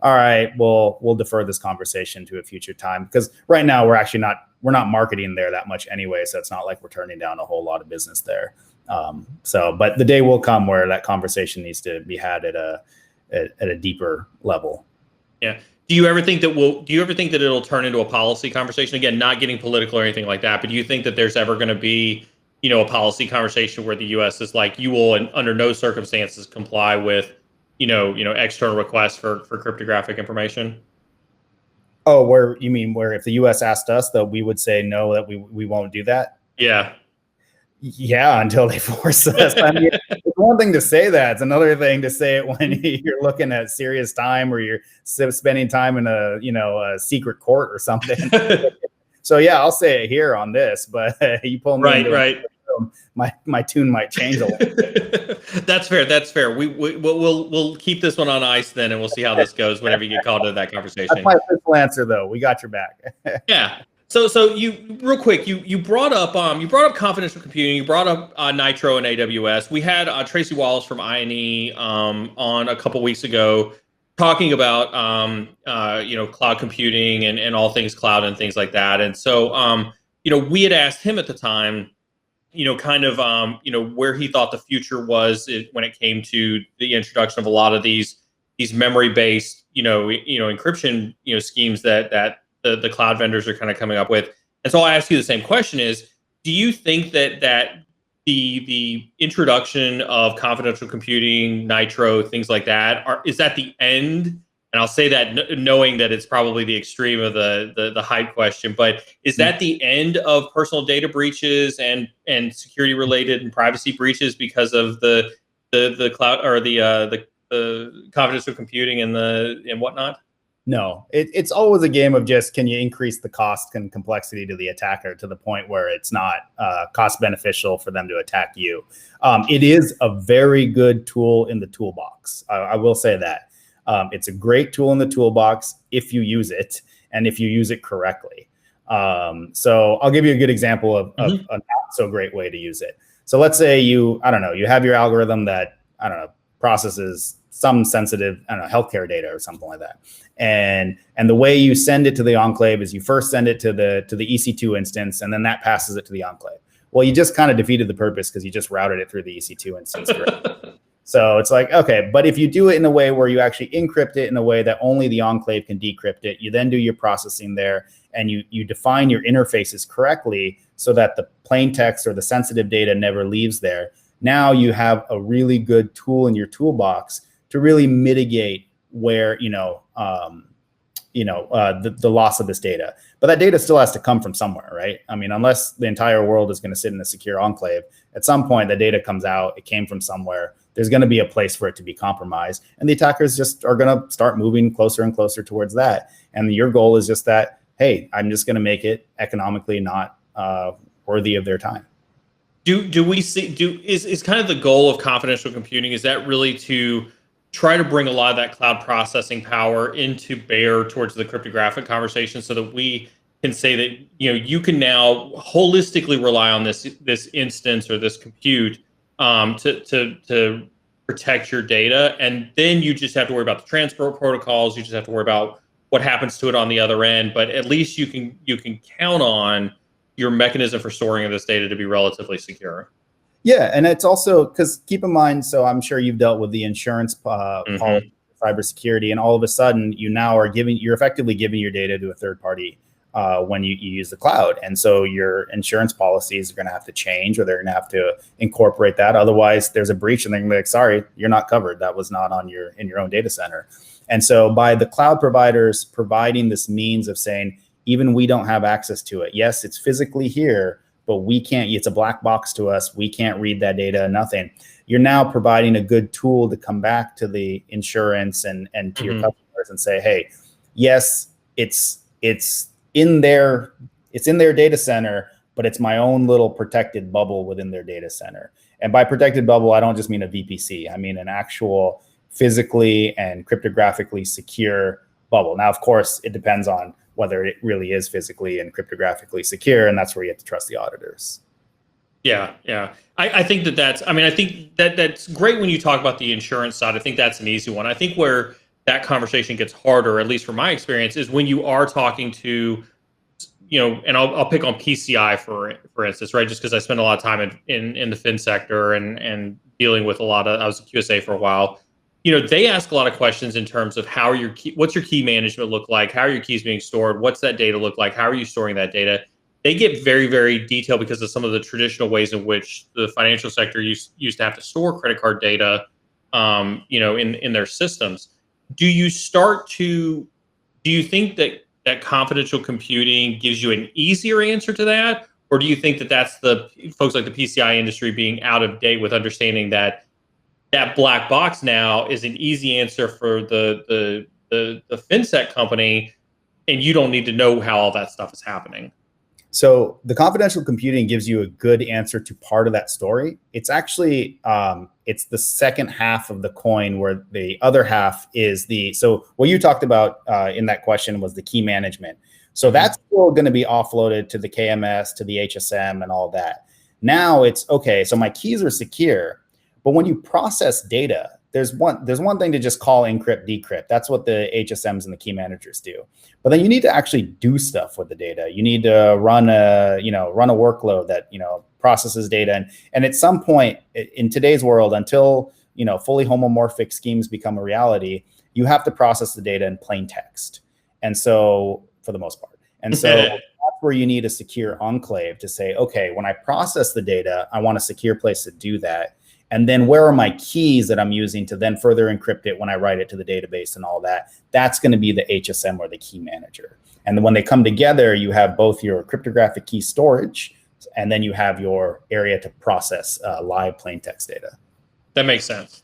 all right, we'll defer this conversation to a future time, because right now we're not marketing there that much anyway, so it's not like we're turning down a whole lot of business there. But the day will come where that conversation needs to be had at a deeper level. Yeah. Do you ever think that it'll turn into a policy conversation? Again, not getting political or anything like that, but do you think that there's ever going to be, a policy conversation where the U.S. is like, you will under no circumstances comply with, external requests for cryptographic information? Oh, where if the U.S. asked us, that we would say no, that we won't do that? Yeah. Yeah, until they force us. I mean, it's one thing to say that. It's another thing to say it when you're looking at serious time, or you're spending time in a secret court or something. So yeah, I'll say it here on this, but you pull me right. My tune might change a little. That's fair. We'll keep this one on ice then, and we'll see how this goes whenever you get called to that conversation. That's my official answer, though. We got your back. Yeah. So you real quick, you brought up confidential computing, you brought up Nitro and AWS. We had Tracy Wallace from INE on a couple weeks ago talking about cloud computing and all things cloud and things like that. And so we had asked him at the time, where he thought the future was when it came to the introduction of a lot of these memory-based encryption schemes that the cloud vendors are kind of coming up with. And so I ask you the same question: is, do you think that the introduction of confidential computing, Nitro, things like that, is that the end? And I'll say that knowing that it's probably the extreme of the hype question, but is that the end of personal data breaches and security related and privacy breaches because of the cloud or the confidential computing and whatnot? No, it's always a game of just, can you increase the cost and complexity to the attacker to the point where it's not cost beneficial for them to attack you. It is a very good tool in the toolbox. I will say that. It's a great tool in the toolbox if you use it and if you use it correctly. So I'll give you a good example of a not so great way to use it. So let's say you have your algorithm that, processes some sensitive, healthcare data or something like that. And the way you send it to the enclave is you first send it to the EC2 instance, and then that passes it to the enclave. Well, you just kind of defeated the purpose because you just routed it through the EC2 instance. So it's like, okay, but if you do it in a way where you actually encrypt it in a way that only the enclave can decrypt it, you then do your processing there, and you define your interfaces correctly so that the plain text or the sensitive data never leaves there. Now you have a really good tool in your toolbox to really mitigate where the loss of this data. But that data still has to come from somewhere, right? I mean, unless the entire world is going to sit in a secure enclave, at some point the data comes out, it came from somewhere. There's going to be a place for it to be compromised, and the attackers just are going to start moving closer and closer towards that. And your goal is just that, hey, I'm just going to make it economically not worthy of their time. Is kind of the goal of confidential computing, is that really to try to bring a lot of that cloud processing power into bear towards the cryptographic conversation, so that we can say that you can now holistically rely on this instance or this compute to protect your data, and then you just have to worry about the transport protocols. You just have to worry about what happens to it on the other end. But at least you can count on your mechanism for storing of this data to be relatively secure. Yeah, and it's also because, keep in mind, so I'm sure you've dealt with the insurance policy, cybersecurity, and all of a sudden you're effectively giving your data to a third party when you use the cloud. And so your insurance policies are going to have to change, or they're going to have to incorporate that. Otherwise, there's a breach and they're going to be like, sorry, you're not covered. That was not in your own data center. And so by the cloud providers providing this means of saying, even we don't have access to it. Yes, it's physically here, but we can't, it's a black box to us. We can't read that data, nothing. You're now providing a good tool to come back to the insurance and to your customers and say, hey, yes, it's in their data center, but it's my own little protected bubble within their data center. And by protected bubble, I don't just mean a VPC. I mean an actual physically and cryptographically secure bubble. Now, of course, it depends on whether it really is physically and cryptographically secure, and that's where you have to trust the auditors. Yeah. I think that's great when you talk about the insurance side. I think that's an easy one. I think where that conversation gets harder, at least from my experience, is when you are talking to, and I'll pick on PCI for instance, right? Just because I spend a lot of time in the fin sector and dealing with I was a QSA for a while. They ask a lot of questions in terms of what's your key management look like? How are your keys being stored? What's that data look like? How are you storing that data? They get very, very detailed because of some of the traditional ways in which the financial sector used to have to store credit card data, in their systems. Do you think that confidential computing gives you an easier answer to that? Or do you think that that's the folks like the PCI industry being out of date with understanding that black box now is an easy answer for the fintech company, and you don't need to know how all that stuff is happening? So the confidential computing gives you a good answer to part of that story. It's actually, it's the second half of the coin, where the other half is so what you talked about in that question was the key management. So that's still going to be offloaded to the KMS, to the HSM and all that. Now it's okay. So my keys are secure, but when you process data, there's one thing to just call encrypt, decrypt. That's what the HSMs and the key managers do. But then you need to actually do stuff with the data. You need to run a workload that, processes data. And at some point in today's world, until, fully homomorphic schemes become a reality, you have to process the data in plain text. And so, for the most part. And so that's where you need a secure enclave to say, okay, when I process the data, I want a secure place to do that. And then where are my keys that I'm using to then further encrypt it when I write it to the database and all that? That's going to be the HSM or the key manager. And then when they come together, you have both your cryptographic key storage, and then you have your area to process live plain text data. That makes sense.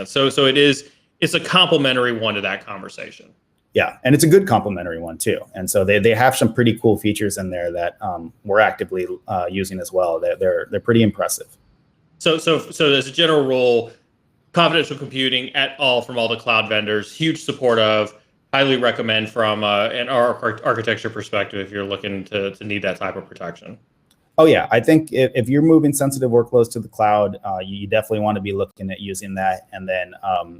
So it's a complementary one to that conversation. Yeah, and it's a good complementary one too. And so they have some pretty cool features in there that we're actively using as well. They're pretty impressive. So as a general rule, confidential computing from all the cloud vendors, huge support of, highly recommend from an architecture perspective if you're looking to need that type of protection. Oh yeah, I think if you're moving sensitive workloads to the cloud, you definitely want to be looking at using that. And then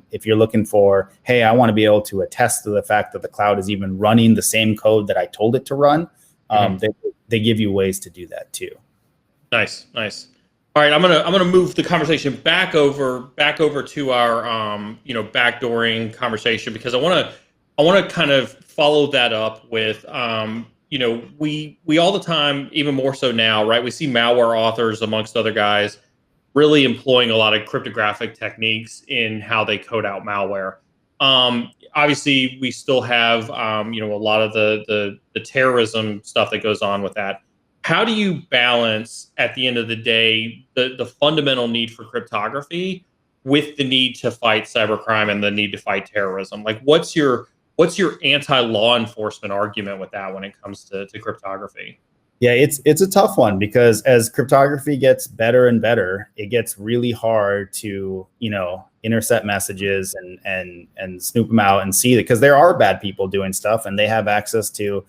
if you're looking for, hey, I want to be able to attest to the fact that the cloud is even running the same code that I told it to run, they give you ways to do that too. Nice. All right, I'm gonna move the conversation back over to our backdooring conversation, because I want to kind of follow that up with we all the time, even more so now, right? We see malware authors amongst other guys really employing a lot of cryptographic techniques in how they code out malware. Obviously, we still have a lot of the terrorism stuff that goes on with that. How do you balance, at the end of the day, the fundamental need for cryptography with the need to fight cybercrime and the need to fight terrorism? Like, what's your anti-law enforcement argument with that when it comes to cryptography? Yeah, it's a tough one, because as cryptography gets better and better, it gets really hard to intercept messages and snoop them out and see it, because there are bad people doing stuff, and they have access to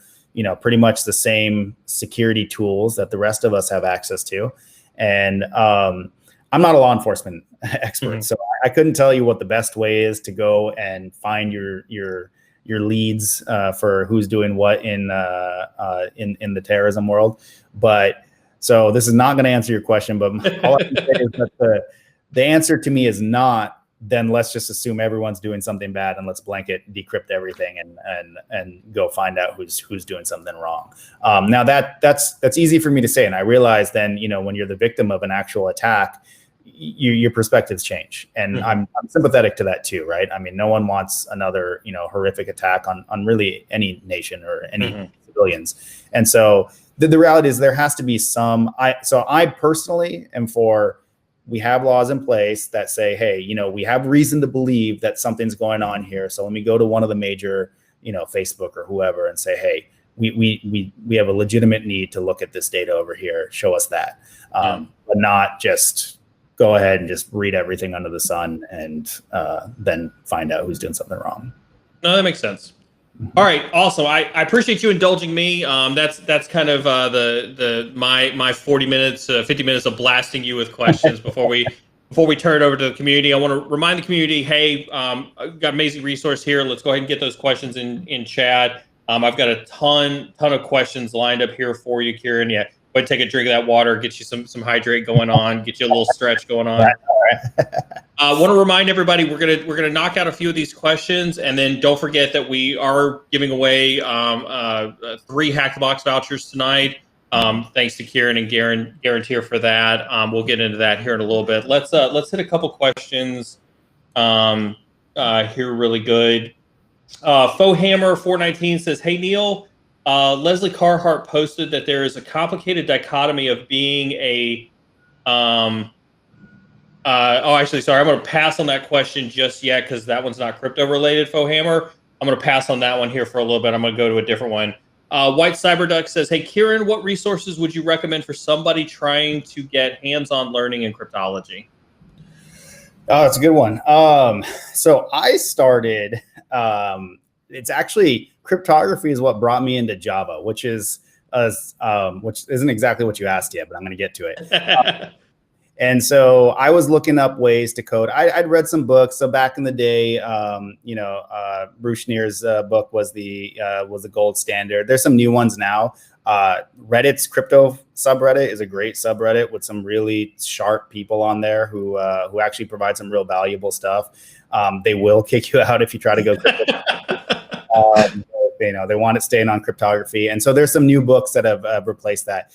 pretty much the same security tools that the rest of us have access to. And I'm not a law enforcement expert, so I couldn't tell you what the best way is to go and find your leads for who's doing what in the terrorism world. But so this is not going to answer your question, but all I can say is that the answer to me is not, then let's just assume everyone's doing something bad and let's blanket decrypt everything and go find out who's doing something wrong. Now that's easy for me to say, and I realize then when you're the victim of an actual attack, your perspectives change, and I'm sympathetic to that too, right? I mean, no one wants another horrific attack on really any nation or any civilians, and so the reality is there has to be some. I personally am for. We have laws in place that say, hey, we have reason to believe that something's going on here. So let me go to one of the major, Facebook or whoever, and say, hey, we have a legitimate need to look at this data over here. Show us that, but not just go ahead and just read everything under the sun and then find out who's doing something wrong. No, that makes sense. All right, awesome. I appreciate you indulging me. That's kind of my 40 minutes, 50 minutes of blasting you with questions before we before we turn it over to the community, I want to remind the community, hey, I've got amazing resource here. Let's go ahead and get those questions in chat. I've got a ton of questions lined up here for you, Kieran. Yeah, go ahead and take a drink of that water, get you some hydrate going on, get you a little stretch going on. I want to remind everybody we're gonna knock out a few of these questions, and then don't forget that we are giving away 3 Hack the Box vouchers tonight. Thanks to Kieran and Garantir for that. We'll get into that here in a little bit. Let's hit a couple questions here really good. Fohammer 419 says, "Hey Neil, Leslie Carhart posted that there is a complicated dichotomy of being a actually, sorry, I'm going to pass on that question just yet because that one's not crypto related, Fohammer. I'm going to pass on that one here for a little bit. I'm going to go to a different one. White Cyberduck says, "Hey Kieran, what resources would you recommend for somebody trying to get hands-on learning in cryptology?" Oh, that's a good one. So I started, it's actually cryptography is what brought me into Java, which isn't exactly what you asked yet, but I'm going to get to it. And so I was looking up ways to code. I'd read some books. So back in the day, Bruce Schneer's book was the gold standard. There's some new ones now. Reddit's crypto subreddit is a great subreddit with some really sharp people on there who actually provide some real valuable stuff. They will kick you out if you try to go crypto. They want it staying on cryptography. And so there's some new books that have replaced that.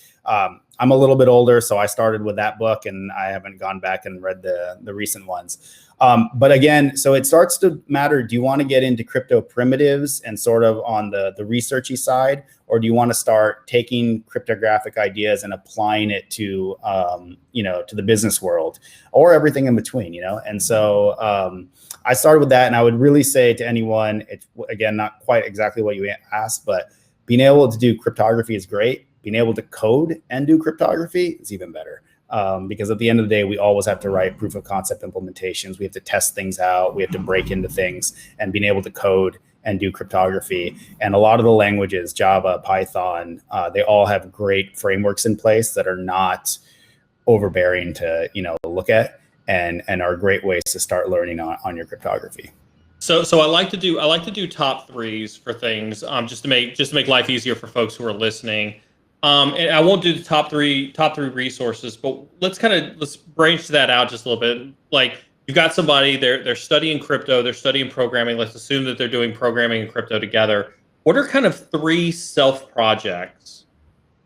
I'm a little bit older, so I started with that book, and I haven't gone back and read the recent ones. But again, so it starts to matter. Do you want to get into crypto primitives and sort of on the researchy side, or do you want to start taking cryptographic ideas and applying it to to the business world, or everything in between? And so I started with that, and I would really say to anyone, it's again not quite exactly what you asked, but being able to do cryptography is great. Being able to code and do cryptography is even better. Because at the end of the day, we always have to write proof of concept implementations. We have to test things out. We have to break into things, and being able to code and do cryptography. And a lot of the languages, Java, Python, they all have great frameworks in place that are not overbearing to look at, and are great ways to start learning on your cryptography. So I like to do top threes for things, just to make life easier for folks who are listening. And I won't do the top three resources, but let's branch that out just a little bit. Like, you've got somebody, they're studying crypto, they're studying programming. Let's assume that they're doing programming and crypto together. What are kind of 3 self projects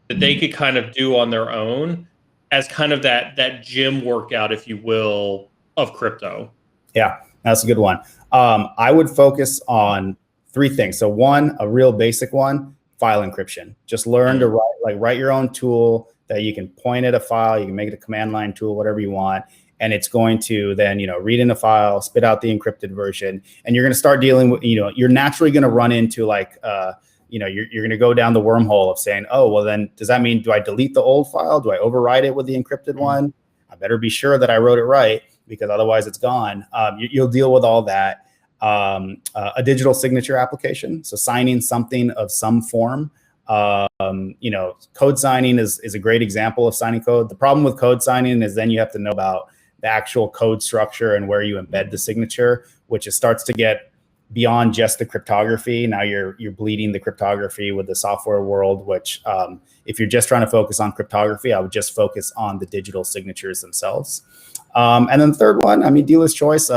that they could kind of do on their own as kind of that gym workout, if you will, of crypto? Yeah, that's a good one. I would focus on 3 things. So one, a real basic one, file encryption. Just learn to write your own tool that you can point at a file, you can make it a command line tool, whatever you want. And it's going to then, read in a file, spit out the encrypted version. And you're going to start dealing with, you're naturally going to run into you're going to go down the wormhole of saying, oh, well, then does that mean, do I delete the old file? Do I overwrite it with the encrypted one? I better be sure that I wrote it right, because otherwise it's gone. You'll deal with all that. A digital signature application, so signing something of some form. Code signing is a great example of signing code. The problem with code signing is then you have to know about the actual code structure and where you embed the signature, which starts to get beyond just the cryptography. Now you're bleeding the cryptography with the software world, which if you're just trying to focus on cryptography, I would just focus on the digital signatures themselves. And then the third one, dealer's choice,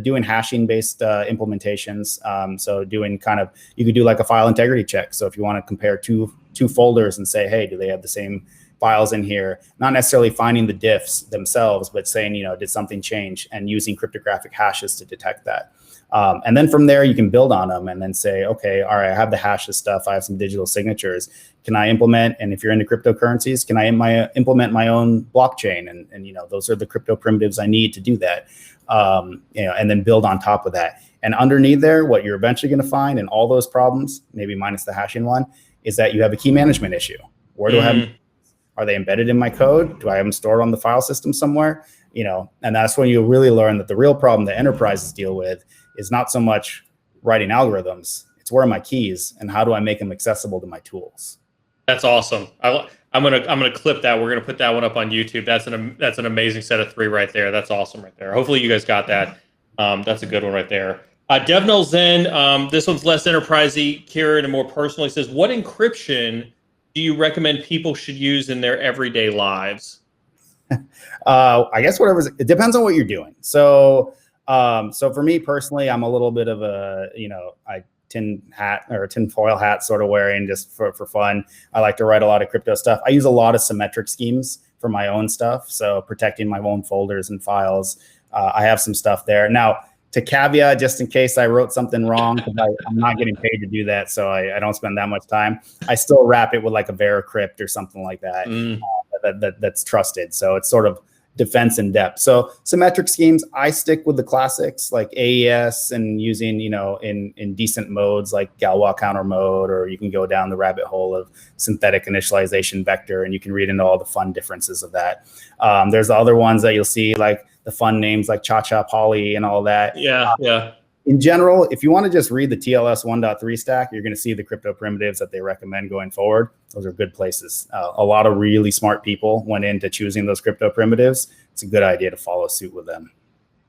doing hashing based implementations. So doing you could do like a file integrity check. So if you want to compare two folders and say, hey, do they have the same files in here? Not necessarily finding the diffs themselves, but saying, did something change, and using cryptographic hashes to detect that. And then from there, you can build on them and then say, okay, all right, I have the hashes stuff. I have some digital signatures. Can I implement, and if you're into cryptocurrencies, can I implement my own blockchain? And those are the crypto primitives I need to do that. And then build on top of that. And underneath there, what you're eventually going to find in all those problems, maybe minus the hashing one, is that you have a key management issue. Where do I have them? Are they embedded in my code? Do I have them stored on the file system somewhere? And that's when you really learn that the real problem that enterprises deal with is not so much writing algorithms. It's where are my keys and how do I make them accessible to my tools? That's awesome. I I'm gonna clip that. We're gonna put that one up on YouTube. That's an amazing set of 3 right there. That's awesome right there. Hopefully you guys got that. That's a good one right there. Devnil Zen, this one's less enterprisey, Kieran, and more personal. He says, what encryption do you recommend people should use in their everyday lives? I guess it depends on what you're doing. So for me personally, I'm a little bit of a, tinfoil hat sort of wearing just for fun. I like to write a lot of crypto stuff. I use a lot of symmetric schemes for my own stuff. So protecting my own folders and files. I have some stuff there. Now, to caveat, just in case I wrote something wrong, because I'm not getting paid to do that, so I don't spend that much time. I still wrap it with like a Veracrypt or something like that, that's trusted. So it's sort of defense in depth. So symmetric schemes, I stick with the classics like AES and using, in decent modes like Galois counter mode, or you can go down the rabbit hole of synthetic initialization vector, and you can read into all the fun differences of that. There's other ones that you'll see, like the fun names like Cha-Cha Poly and all that. Yeah. In general, if you want to just read the TLS 1.3 stack, you're going to see the crypto primitives that they recommend going forward. Those are good places. A lot of really smart people went into choosing those crypto primitives. It's a good idea to follow suit with them.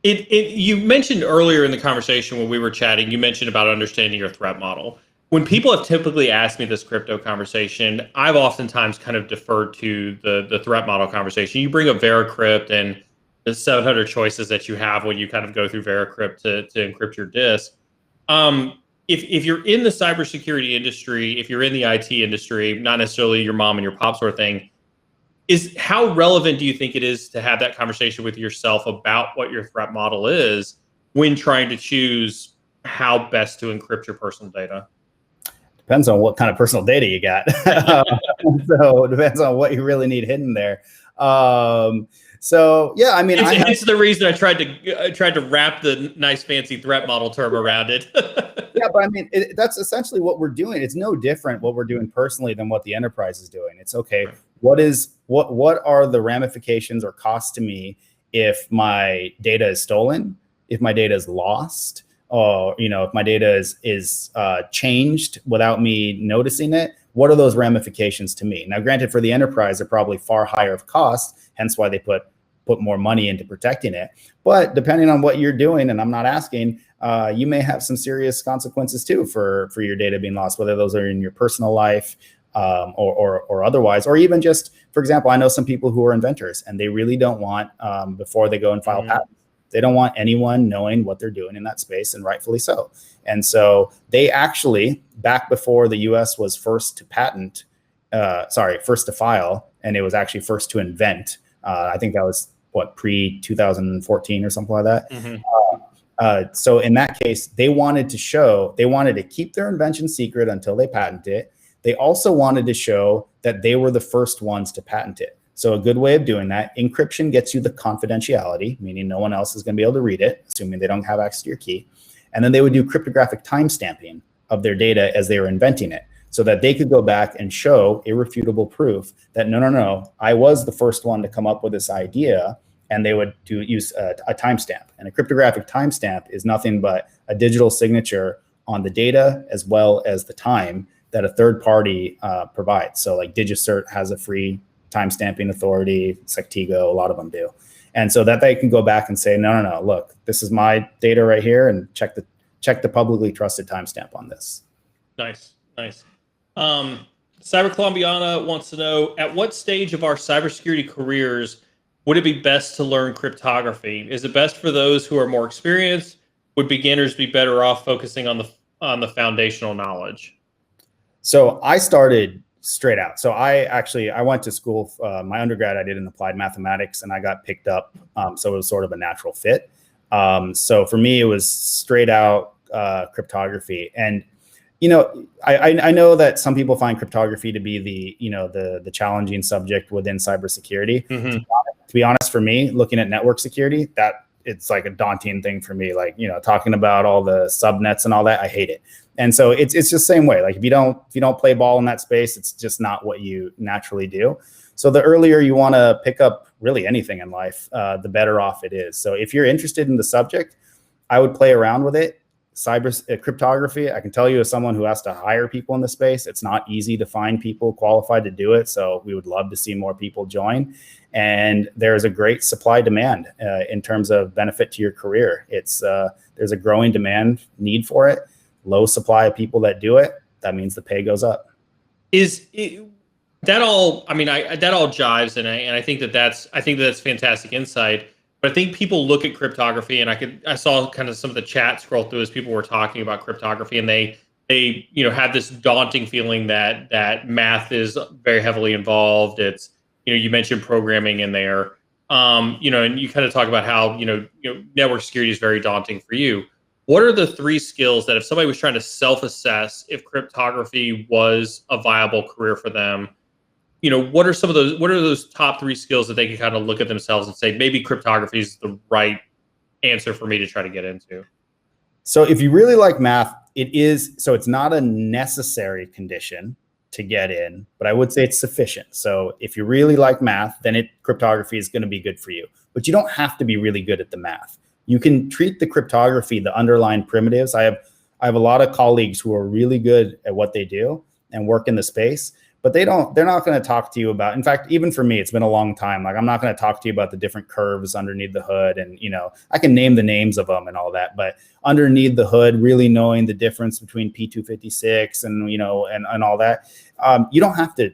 You mentioned earlier in the conversation when we were chatting, you mentioned about understanding your threat model. When people have typically asked me this crypto conversation, I've oftentimes kind of deferred to the threat model conversation. You bring up Veracrypt and the 700 choices that you have when you kind of go through Veracrypt to encrypt your disk. If you're in the cybersecurity industry, if you're in the IT industry, not necessarily your mom and your pop sort of thing, how relevant do you think it is to have that conversation with yourself about what your threat model is when trying to choose how best to encrypt your personal data? Depends on what kind of personal data you got. So it depends on what you really need hidden there. So yeah, I mean, it's the reason I tried to wrap the nice fancy threat model term around it. Yeah, but I mean, that's essentially what we're doing. It's no different what we're doing personally than what the enterprise is doing. It's okay. What are the ramifications or costs to me if my data is stolen, if my data is lost, or if my data is changed without me noticing it? What are those ramifications to me? Now, granted, for the enterprise, they're probably far higher of cost, hence why they put more money into protecting it. But depending on what you're doing, and I'm not asking, you may have some serious consequences too for your data being lost, whether those are in your personal life or otherwise, or even just, for example, I know some people who are inventors and they really don't want, before they go and file patents, they don't want anyone knowing what they're doing in that space, and rightfully so. And so they actually, back before the US was first to file, and it was actually first to invent. I think that was pre-2014 or something like that. So in that case, they wanted to keep their invention secret until they patent it. They also wanted to show that they were the first ones to patent it. So a good way of doing that, encryption gets you the confidentiality, meaning no one else is going to be able to read it, assuming they don't have access to your key. And then they would do cryptographic timestamping of their data as they were inventing it, so that they could go back and show irrefutable proof that no, I was the first one to come up with this idea. And they would use a timestamp. And a cryptographic timestamp is nothing but a digital signature on the data as well as the time that a third party provides. So like DigiCert has a free timestamping authority, Sectigo, a lot of them do. And so that they can go back and say, no, look, this is my data right here, and check the publicly trusted timestamp on this. Nice. Cyber Colombiana wants to know, at what stage of our cybersecurity careers would it be best to learn cryptography? Is it best for those who are more experienced? Would beginners be better off focusing on the foundational knowledge? So I started straight out. So I went to school. My undergrad I did in applied mathematics, and I got picked up. So it was sort of a natural fit. So for me, it was straight out cryptography. And I know that some people find cryptography to be the challenging subject within cybersecurity. To be honest, for me, looking at network security, that it's like a daunting thing for me. Like, talking about all the subnets and all that, I hate it. And so it's just the same way. Like if you don't play ball in that space, it's just not what you naturally do. So the earlier you want to pick up really anything in life, the better off it is. So if you're interested in the subject, I would play around with it. cryptography, I can tell you as someone who has to hire people in the space, it's not easy to find people qualified to do it. So we would love to see more people join. And there's a great supply demand in terms of benefit to your career. There's a growing demand need for it, low supply of people that do it. That means the pay goes up. That all? I mean, that all jives, and I think that's fantastic insight. But I think people look at cryptography, and I saw kind of some of the chat scroll through as people were talking about cryptography, and they had this daunting feeling that math is very heavily involved. It's you mentioned programming in there, and you kind of talk about how network security is very daunting for you. What are the 3 skills that if somebody was trying to self-assess if cryptography was a viable career for them? What are those top 3 skills that they can kind of look at themselves and say, maybe cryptography is the right answer for me to try to get into? So if you really like math, it's not a necessary condition to get in, but I would say it's sufficient. So if you really like math, then cryptography is going to be good for you, but you don't have to be really good at the math. You can treat the cryptography, the underlying primitives. I have a lot of colleagues who are really good at what they do and work in the space, but they're not going to talk to you about, in fact, even for me, it's been a long time. Like, I'm not going to talk to you about the different curves underneath the hood. And, I can name the names of them and all that, but underneath the hood, really knowing the difference between P256 and all that, you don't have to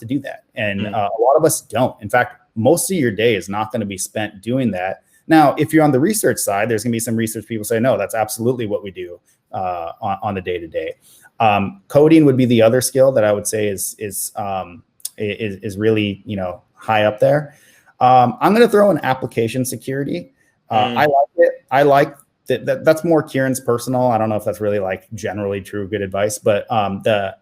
do that. And a lot of us don't. In fact, most of your day is not going to be spent doing that. Now, if you're on the research side, there's going to be some research people say, no, that's absolutely what we do on the day-to-day. Coding would be the other skill that I would say is really high up there. I'm going to throw in application security. I like it. I like that's more Kieran's personal. I don't know if that's really like generally true good advice, but the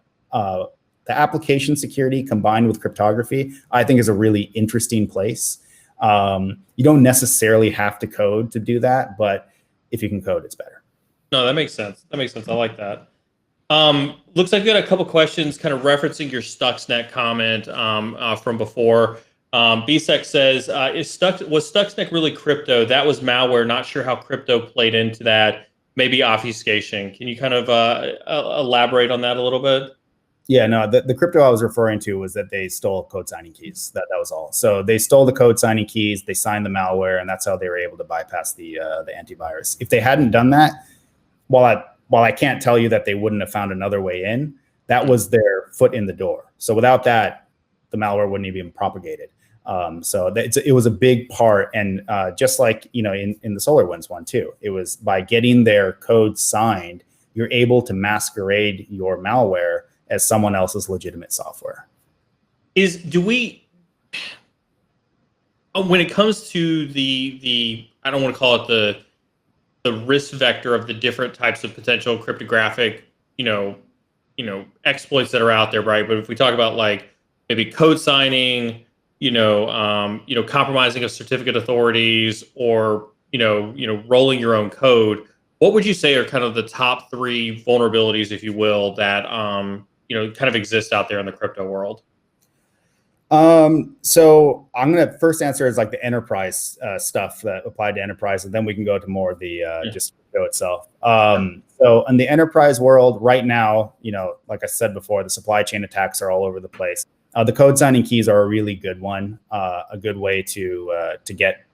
application security combined with cryptography, I think, is a really interesting place. You don't necessarily have to code to do that, but if you can code, it's better. No, that makes sense. I like that. Looks like we got a couple questions kind of referencing your Stuxnet comment from before. BSEC says, was Stuxnet really crypto? That was malware. Not sure how crypto played into that. Maybe obfuscation. Can you kind of elaborate on that a little bit? Yeah, no, the crypto I was referring to was that they stole code signing keys. That was all. So they stole the code signing keys, they signed the malware, and that's how they were able to bypass the antivirus. If they hadn't done that, while I can't tell you that they wouldn't have found another way in, that was their foot in the door. So without that, the malware wouldn't even propagated. It was a big part. And just like, in the SolarWinds one too, it was by getting their code signed, you're able to masquerade your malware as someone else's legitimate software. When it comes to the I don't want to call it the risk vector of the different types of potential cryptographic, exploits that are out there, right? But if we talk about like maybe code signing, compromising of certificate authorities, or rolling your own code, what would you say are kind of the top 3 vulnerabilities, if you will, that kind of exist out there in the crypto world? So I'm going to first answer is like the enterprise stuff that applied to enterprise, and then we can go to more of the just crypto itself. So in the enterprise world right now, like I said before, the supply chain attacks are all over the place. The code signing keys are a really good one, a good way to get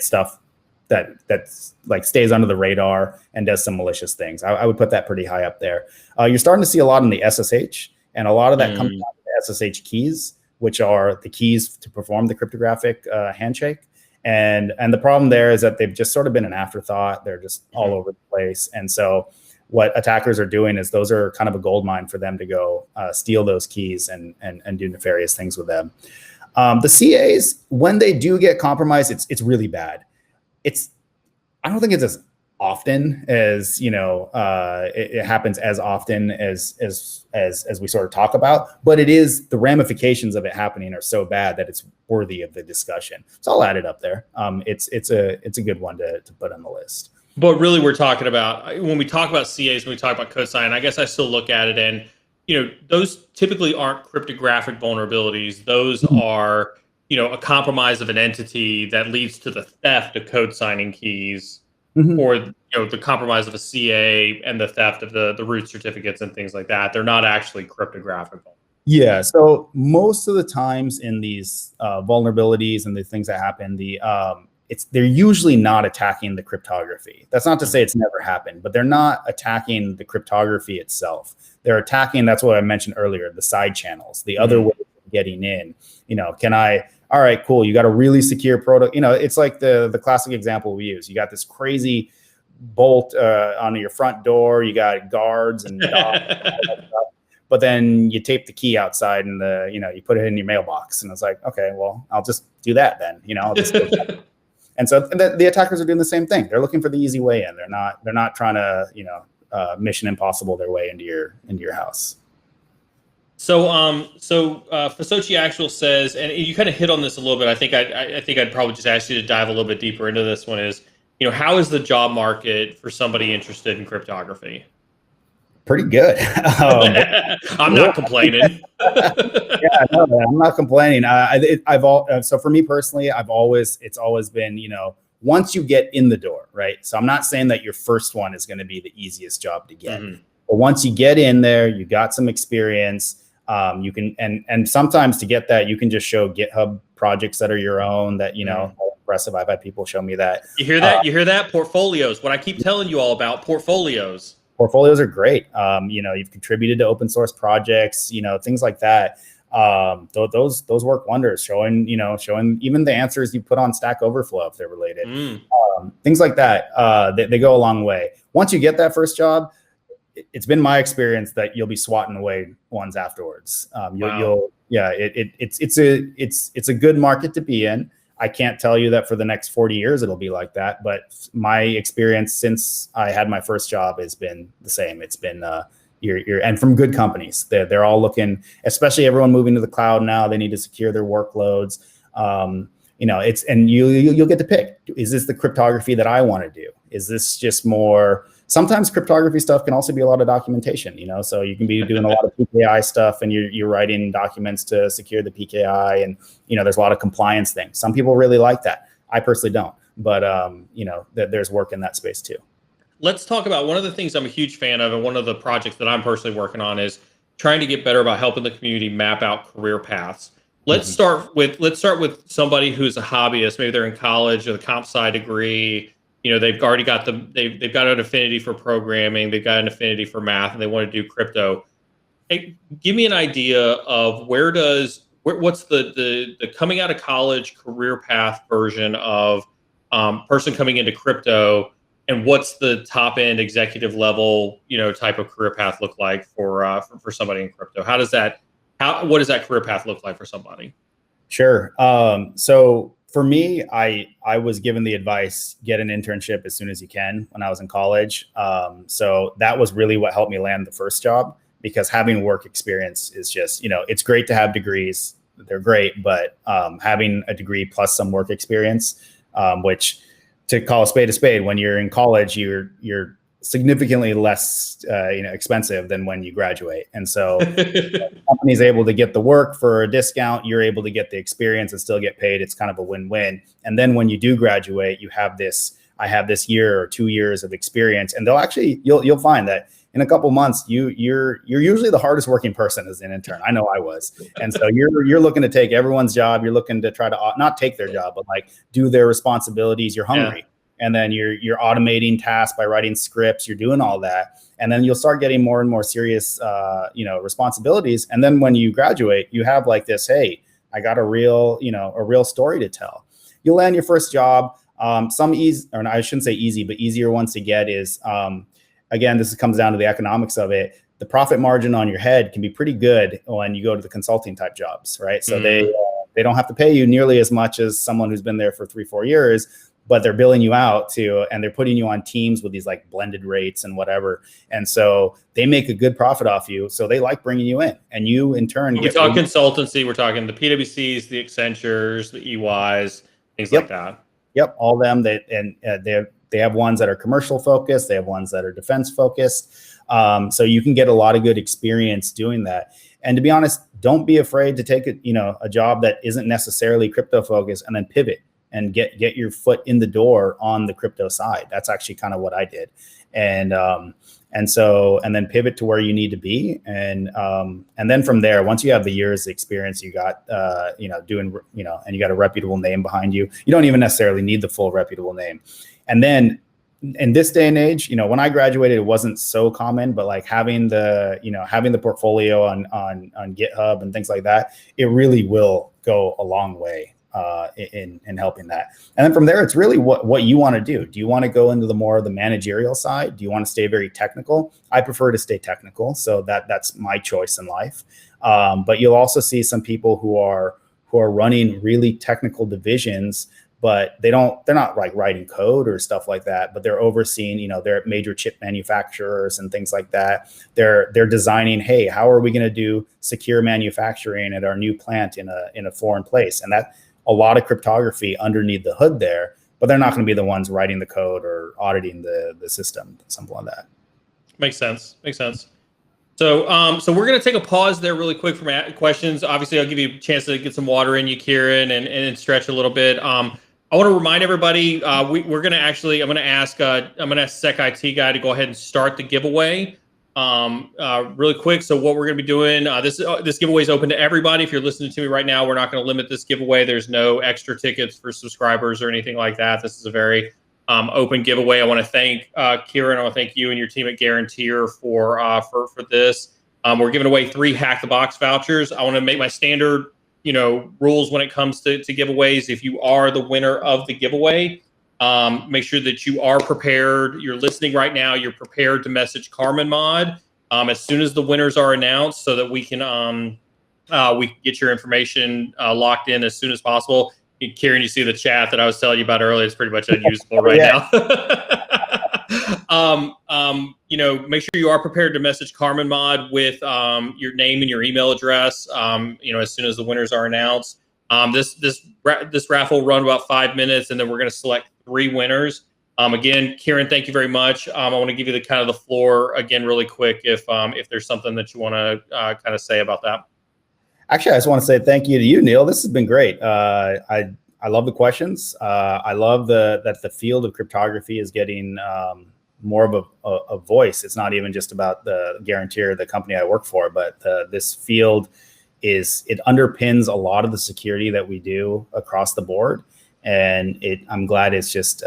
stuff that's like stays under the radar and does some malicious things. I would put that pretty high up there. You're starting to see a lot in the SSH, and a lot of that comes down to the SSH keys, which are the keys to perform the cryptographic handshake. And the problem there is that they've just sort of been an afterthought. They're just all over the place. And so what attackers are doing is those are kind of a gold mine for them to go steal those keys and do nefarious things with them. The CAs, when they do get compromised, it's really bad. I don't think it's as often as it happens as often as we sort of talk about, but it is, the ramifications of it happening are so bad that it's worthy of the discussion. So I'll add it up there. It's a good one to put on the list. But really, we're talking about, when we talk about CAs, when we talk about code sign, I guess I still look at it and those typically aren't cryptographic vulnerabilities. Those are a compromise of an entity that leads to the theft of code signing keys, or the compromise of a CA and the theft of the root certificates and things like that. They're not actually cryptographical. Yeah. So most of the times in these vulnerabilities and the things that happen, they're usually not attacking the cryptography. That's not to say it's never happened, but they're not attacking the cryptography itself. They're attacking, that's what I mentioned earlier, the side channels, the other way of getting in. All right, cool. You got a really secure product. It's like the classic example we use. You got this crazy bolt on your front door. You got guards and dogs and all that stuff. But then you tape the key outside and you put it in your mailbox. And it's like, okay, well, I'll just do that then. I'll just do that. And so the attackers are doing the same thing. They're looking for the easy way in. They're not trying to, mission impossible their way into your house. So Fasochi Actual says, and you kind of hit on this a little bit. I think I'd probably just ask you to dive a little bit deeper into this one. Is how is the job market for somebody interested in cryptography? Pretty good. I'm not complaining. Yeah, no, I'm not complaining. So for me personally, it's always been, once you get in the door, right? So I'm not saying that your first one is going to be the easiest job to get, but once you get in there, you got some experience. You can, and sometimes to get that, you can just show GitHub projects that are your own that, impressive. I've had people show me that. You hear that? You hear that? Portfolios. What I keep telling you all about portfolios. Portfolios are great. You've contributed to open source projects, things like that. Those work wonders, showing even the answers you put on Stack Overflow if they're related. Things like that. They go a long way. Once you get that first job, it's been my experience that you'll be swatting away ones afterwards. Wow. It's a good market to be in. I can't tell you that for the next 40 years it'll be like that, but my experience since I had my first job has been the same. It's been and from good companies. They're all looking, especially everyone moving to the cloud now. They need to secure their workloads. You'll get to pick. Is this the cryptography that I want to do? Is this just more? Sometimes cryptography stuff can also be a lot of documentation, so you can be doing a lot of PKI stuff and you're writing documents to secure the PKI and, there's a lot of compliance things. Some people really like that. I personally don't, but there's work in that space too. Let's talk about one of the things I'm a huge fan of. And one of the projects that I'm personally working on is trying to get better about helping the community map out career paths. Let's start with somebody who's a hobbyist. Maybe they're in college or the comp sci degree. They've already got they've got an affinity for programming, they've got an affinity for math, and they want to do crypto. Hey, give me an idea of what's the coming out of college career path version of person coming into crypto, and what's the top end executive level type of career path look like for somebody in crypto? What does that career path look like for somebody? Sure. So for me, I was given the advice, get an internship as soon as you can when I was in college. So that was really what helped me land the first job, because having work experience is just, it's great to have degrees. They're great, but having a degree plus some work experience, which to call a spade, when you're in college, you're significantly less expensive than when you graduate. And so the company's able to get the work for a discount, you're able to get the experience and still get paid. It's kind of a win-win. And then when you do graduate, I have this year or 2 years of experience, and you'll find that in a couple months, you're usually the hardest working person as an intern. I know I was. And so you're looking to take everyone's job. You're looking to try to not take their job, but like do their responsibilities. You're hungry. Yeah. And then you're automating tasks by writing scripts. You're doing all that, and then you'll start getting more and more serious, responsibilities. And then when you graduate, you have like this. Hey, I got a real story to tell. You'll land your first job. I shouldn't say easy, but easier ones to get is, again, this comes down to the economics of it. The profit margin on your head can be pretty good when you go to the consulting type jobs, right? So they don't have to pay you nearly as much as someone who's been there for 3-4 years. But they're billing you out and they're putting you on teams with these like blended rates and whatever. And so they make a good profit off you. So they like bringing you in, and you in turn. We talk consultancy. We're talking the PwCs, the Accentures, the EYs, things like that. Yep. All them they have ones that are commercial focused. They have ones that are defense focused. So you can get a lot of good experience doing that. And to be honest, don't be afraid to take a job that isn't necessarily crypto focused and then pivot and get your foot in the door on the crypto side. That's actually kind of what I did. And then pivot to where you need to be. And then from there, once you have the years experience, you got, and you got a reputable name behind you, you don't even necessarily need the full reputable name. And then in this day and age, when I graduated, it wasn't so common, but like having the portfolio on GitHub and things like that, it really will go a long way in helping that. And then from there, it's really what you want to do. Do you want to go into the more of the managerial side? Do you want to stay very technical? I prefer to stay technical, so that's my choice in life. But you'll also see some people who are running really technical divisions, but they're not like writing code or stuff like that, but they're overseeing, they're major chip manufacturers and things like that. They're designing, hey, how are we going to do secure manufacturing at our new plant in a foreign place? And that a lot of cryptography underneath the hood there, but they're not going to be the ones writing the code or auditing the system, something like that. Makes sense. So we're going to take a pause there really quick for questions. Obviously, I'll give you a chance to get some water in you, Kieran, and stretch a little bit. I want to remind everybody, I'm going to ask Sec IT guy to go ahead and start the giveaway really quick. So what we're going to be doing, this giveaway is open to everybody. If you're listening to me right now, we're not going to limit this giveaway. There's no extra tickets for subscribers or anything like that. This is a very open giveaway. I want to thank Kieran. I want to thank you and your team at Garantir for this. We're giving away 3 Hack the Box vouchers. I want to make my standard rules when it comes to giveaways. If you are the winner of the giveaway, make sure that you are prepared. You're listening right now. You're prepared to message Carmen Mod as soon as the winners are announced, so that we can get your information locked in as soon as possible. Kieran, you see the chat that I was telling you about earlier. It's pretty much unusable right now. Make sure you are prepared to message Carmen Mod with your name and your email address. As soon as the winners are announced. This raffle will run about 5 minutes, and then we're going to select 3 winners. Again, Kieran, thank you very much. I want to give you the floor again really quick if there's something that you want to kind of say about that. Actually, I just want to say thank you to you, Neil. This has been great. I love the questions. I love that the field of cryptography is getting more of a voice. It's not even just about the Garantir, the company I work for, but this field it underpins a lot of the security that we do across the board. And I'm glad it's just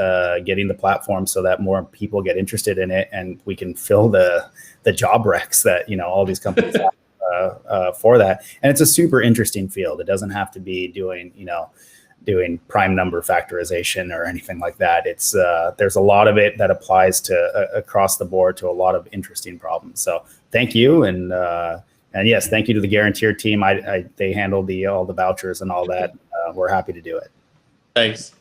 getting the platform so that more people get interested in it, and we can fill the job recs that all these companies have for that. And it's a super interesting field. It doesn't have to be doing prime number factorization or anything like that. It's there's a lot of it that applies to across the board to a lot of interesting problems. So thank you, and yes, thank you to the Garantir team. They handled all the vouchers and all that. We're happy to do it. Thanks.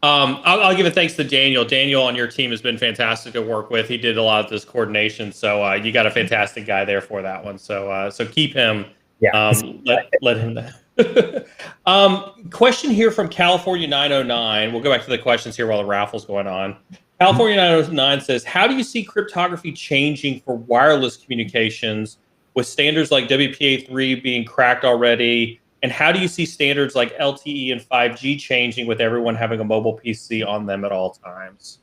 I'll give a thanks to Daniel. Daniel on your team has been fantastic to work with. He did a lot of this coordination, so you got a fantastic guy there for that one. So keep him. Yeah. Let him know. Question here from California 909. We'll go back to the questions here while the raffle's going on. California 909 says, how do you see cryptography changing for wireless communications with standards like WPA3 being cracked already? And how do you see standards like LTE and 5G changing with everyone having a mobile PC on them at all times?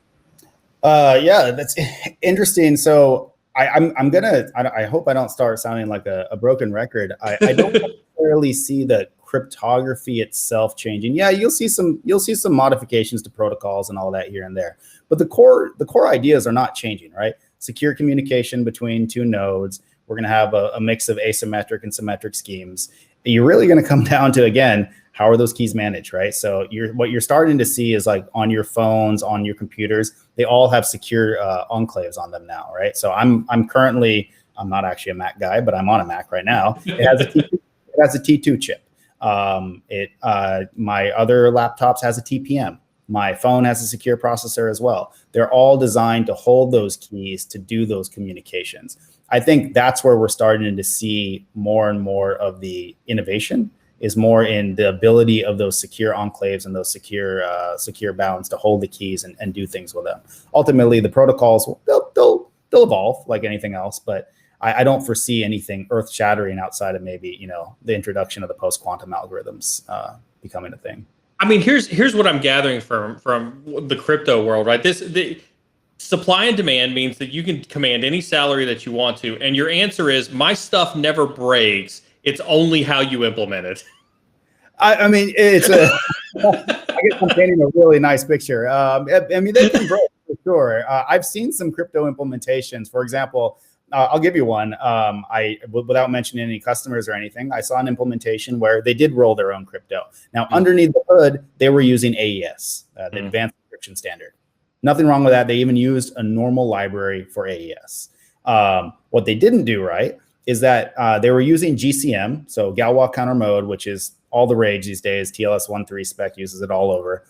Yeah, that's interesting. So I hope I don't start sounding like a broken record. I don't necessarily see the cryptography itself changing. Yeah, you'll see some modifications to protocols and all that here and there. But the core ideas are not changing, right? Secure communication between 2 nodes. We're going to have a mix of asymmetric and symmetric schemes. You're really going to come down to, again, how are those keys managed, right? So what you're starting to see is like on your phones, on your computers, they all have secure enclaves on them now, right? So I'm not actually a Mac guy, but I'm on a Mac right now. It has a T2 chip. My other laptops has a TPM. My phone has a secure processor as well. They're all designed to hold those keys to do those communications. I think that's where we're starting to see more and more of the innovation is more in the ability of those secure enclaves and those secure bounds to hold the keys and do things with them. Ultimately, the protocols, they'll evolve like anything else, but I don't foresee anything earth-shattering outside of maybe, the introduction of the post-quantum algorithms becoming a thing. I mean, here's what I'm gathering from the crypto world, right? The supply and demand means that you can command any salary that you want to, and your answer is my stuff never breaks. It's only how you implement it. I mean, it's a. I guess I'm painting a really nice picture. I mean, they can break for sure. I've seen some crypto implementations. For example, I'll give you one. Without mentioning any customers or anything, I saw an implementation where they did roll their own crypto. Now, underneath the hood, they were using AES, the Advanced Encryption Standard. Nothing wrong with that. They even used a normal library for AES. What they didn't do right is that they were using GCM, so Galois counter mode, which is all the rage these days. TLS 1.3 spec uses it all over.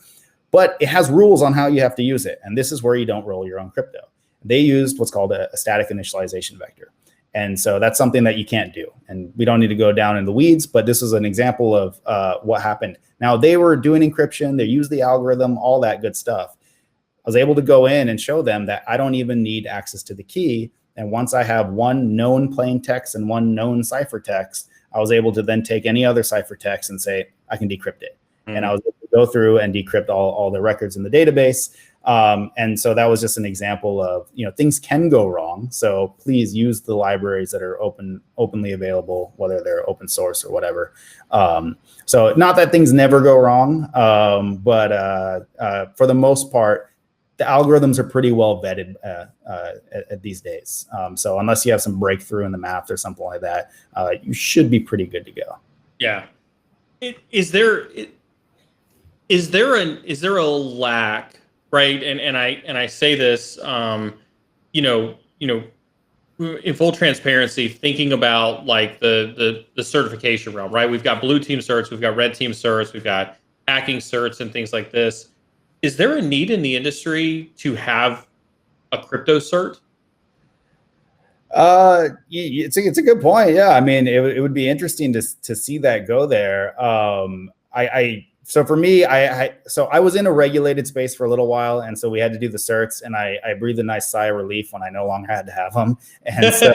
But it has rules on how you have to use it. And this is where you don't roll your own crypto. They used what's called a static initialization vector. And so that's something that you can't do. And we don't need to go down in the weeds, but this is an example of what happened. Now, they were doing encryption. They used the algorithm, all that good stuff. I was able to go in and show them that I don't even need access to the key. And once I have one known plain text and one known ciphertext, I was able to then take any other ciphertext and say, I can decrypt it. And I was able to go through and decrypt all the records in the database. And so that was just an example of, things can go wrong. So please use the libraries that are openly available, whether they're open source or whatever. So not that things never go wrong, but for the most part, the algorithms are pretty well vetted at these days. So unless you have some breakthrough in the math or something like that, you should be pretty good to go. Yeah. Is there a lack, right? And I say this, in full transparency, thinking about like the certification realm, right? We've got blue team certs, we've got red team certs, we've got hacking certs and things like this. Is there a need in the industry to have a crypto cert? It's a good point. Yeah, I mean, it would be interesting to see that go there. So for me, I was in a regulated space for a little while, and so we had to do the certs, and I breathed a nice sigh of relief when I no longer had to have them, and so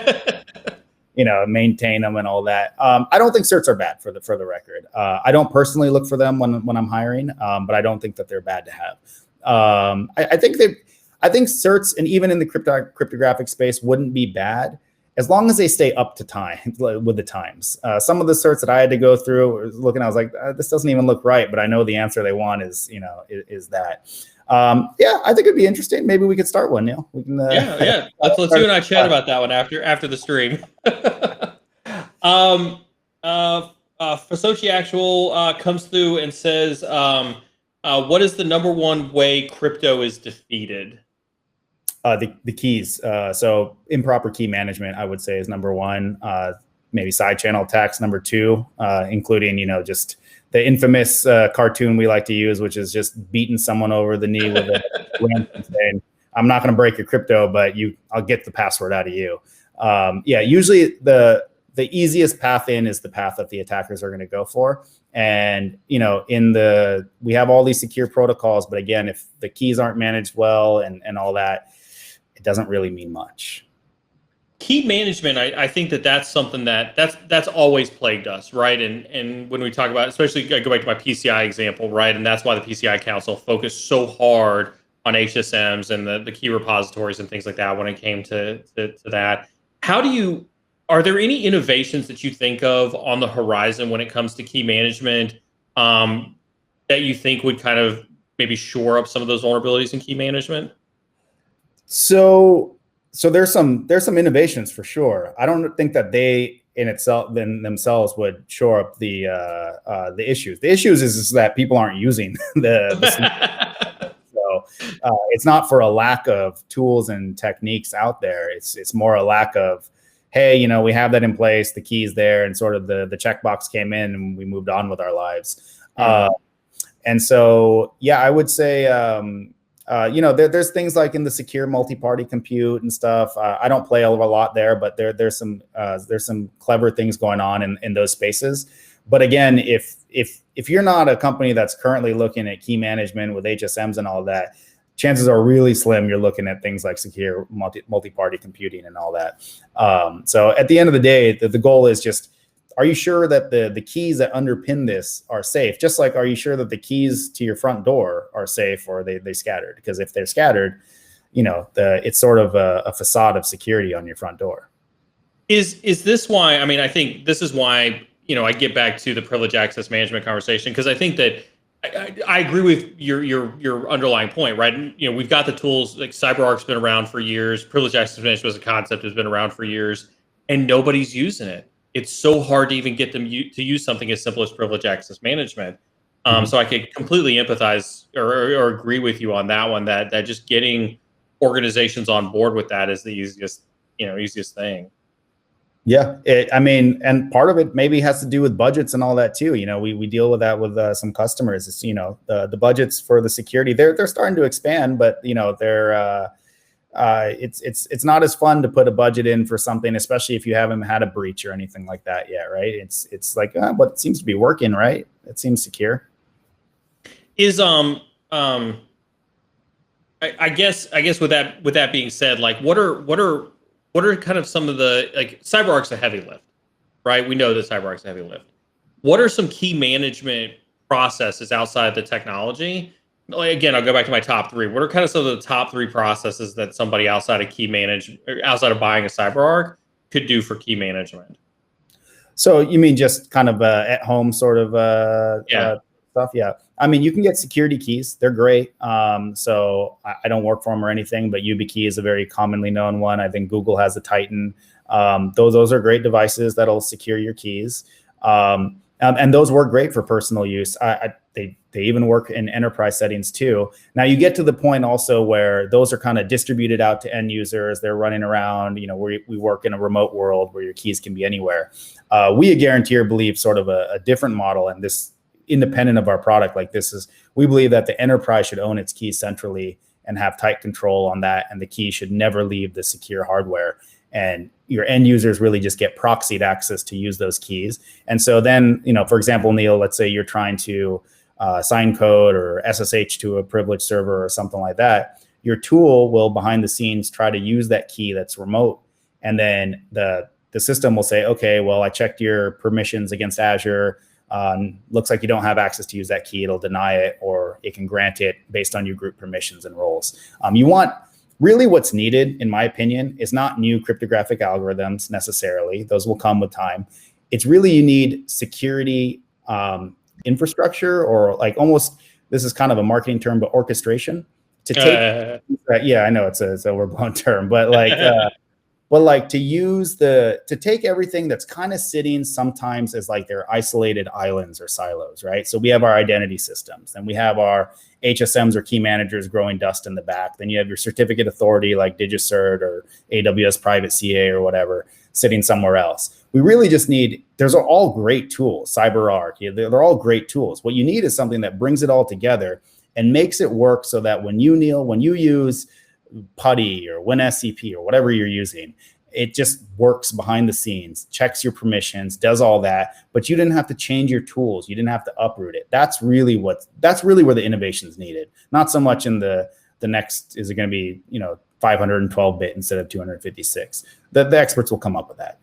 maintain them and all that. I don't think certs are bad for the record. I don't personally look for them when I'm hiring, but I don't think that they're bad to have. I think certs, and even in the cryptographic space, wouldn't be bad as long as they stay up to time with the times. Some of the certs that I had to go through, I was like, this doesn't even look right, but I know the answer they want is that. Yeah, I think it'd be interesting. Maybe we could start one, Neil. We can. Yeah. Let's you and I chat about that one after the stream. Fasochi Actual comes through and says, what is the number one way crypto is defeated? The keys. So improper key management, I would say, is number one. Maybe side channel attacks, number two, including, just the infamous cartoon we like to use, which is just beating someone over the knee with a lamp and saying, I'm not going to break your crypto, but I'll get the password out of you. Usually the easiest path in is the path that the attackers are going to go for. And, we have all these secure protocols, but again, if the keys aren't managed well and all that, it doesn't really mean much. Key management, I think that's something that's always plagued us, right? And when we talk about, especially I go back to my PCI example, right? And that's why the PCI Council focused so hard on HSMs and the key repositories and things like that when it came to that. Are there any innovations that you think of on the horizon when it comes to key management that you think would kind of maybe shore up some of those vulnerabilities in key management? So there's some innovations for sure. I don't think that they themselves would shore up the issues. The issues is that people aren't using the so it's not for a lack of tools and techniques out there. It's more a lack of, hey, we have that in place, the key's there, and sort of the checkbox came in and we moved on with our lives. And so, yeah, I would say, there's things like in the secure multi-party compute and stuff. I don't play a lot there, but there's some clever things going on in those spaces. But again, if you're not a company that's currently looking at key management with HSMs and all that, chances are really slim you're looking at things like secure multi-party computing and all that. So at the end of the day, the goal is just are you sure that the keys that underpin this are safe? Just like, are you sure that the keys to your front door are safe, or they scattered? Because if they're scattered, it's sort of a facade of security on your front door. Is this why? I mean, I think this is why, I get back to the privileged access management conversation, because I think that I agree with your underlying point, right? We've got the tools, like CyberArk's been around for years. Privileged access management as a concept has been around for years, and nobody's using it. It's so hard to even get them to use something as simple as privileged access management. So I could completely empathize or agree with you on that one, that just getting organizations on board with that is the easiest thing. Yeah, and part of it maybe has to do with budgets and all that too. We deal with that with some customers. It's, the budgets for the security, they're starting to expand, but they're it's not as fun to put a budget in for something, especially if you haven't had a breach or anything like that yet, right? It's like, but it seems to be working, right? It seems secure. Is I guess with that being said, like what are kind of some of the, like, CyberArk's a heavy lift, right? We know that CyberArk's a heavy lift. What are some key management processes outside the technology? Like, again, I'll go back to my top three. What are kind of some of the top three processes that somebody outside of outside of buying a CyberArk could do for key management? So you mean just kind of at home sort of stuff? Yeah. I mean, you can get security keys. They're great. So I don't work for them or anything, but YubiKey is a very commonly known one. I think Google has a Titan. Those are great devices that'll secure your keys. And those work great for personal use. They even work in enterprise settings too. Now you get to the point also where those are kind of distributed out to end users. They're running around, we work in a remote world where your keys can be anywhere. We at Garantir believe sort of a different model, and this independent of our product. Like, we believe that the enterprise should own its keys centrally and have tight control on that. And the key should never leave the secure hardware. And your end users really just get proxied access to use those keys. And so then, for example, Neil, let's say you're trying to sign code or SSH to a privileged server or something like that. Your tool will behind the scenes try to use that key that's remote. And then the system will say, okay, well, I checked your permissions against Azure. Looks like you don't have access to use that key. It'll deny it, or it can grant it based on your group permissions and roles. Really what's needed, in my opinion, is not new cryptographic algorithms necessarily. Those will come with time. It's really, you need security infrastructure, or like, almost, this is kind of a marketing term, but orchestration to take. Yeah, I know it's an overblown term, but like, to take everything that's kind of sitting sometimes as like they're isolated islands or silos, right? So we have our identity systems, and we have our HSMs or key managers growing dust in the back. Then you have your certificate authority like DigiCert or AWS Private CA or whatever sitting somewhere else. We really just need, those are all great tools, CyberArk, they're all great tools. What you need is something that brings it all together and makes it work so that when you use PuTTY or WinSCP or whatever you're using, it just works behind the scenes, checks your permissions, does all that, but you didn't have to change your tools. You didn't have to uproot it. That's really where the innovation is needed. Not so much in the next, is it going to be, 512-bit instead of 256? The experts will come up with that.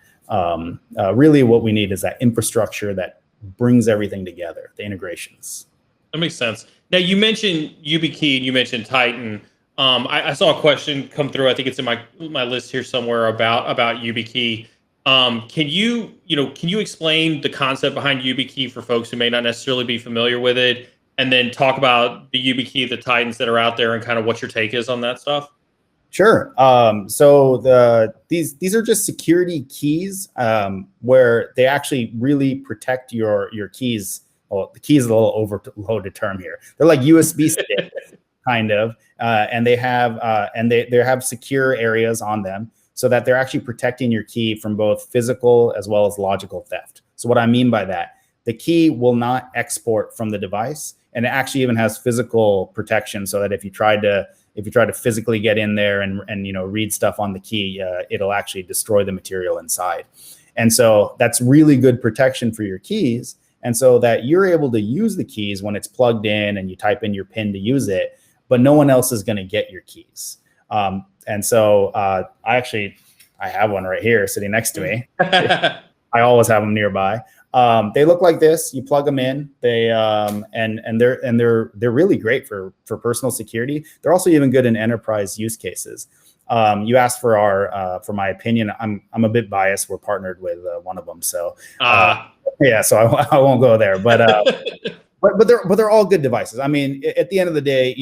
Really what we need is that infrastructure that brings everything together, the integrations. That makes sense. Now, you mentioned YubiKey and you mentioned Titan. I saw a question come through. I think it's in my list here somewhere about YubiKey. Can you explain the concept behind YubiKey for folks who may not necessarily be familiar with it, and then talk about the YubiKey, the Titans that are out there, and kind of what your take is on that stuff? Sure. So these are just security keys where they actually really protect your keys. Well, the key is a little overloaded term here. They're like USB sticks, kind of, and they have secure areas on them so that they're actually protecting your key from both physical as well as logical theft. So what I mean by that, the key will not export from the device, and it actually even has physical protection so that if you try to physically get in there and read stuff on the key, it'll actually destroy the material inside. And so that's really good protection for your keys. And so that you're able to use the keys when it's plugged in and you type in your PIN to use it, but no one else is going to get your keys. And so I have one right here sitting next to me. I always have them nearby. They look like this. You plug them in. They and they're really great for personal security. They're also even good in enterprise use cases. You asked for my opinion. I'm a bit biased. We're partnered with one of them, so yeah. So I won't go there, but. But they're all good devices. I mean, at the end of the day,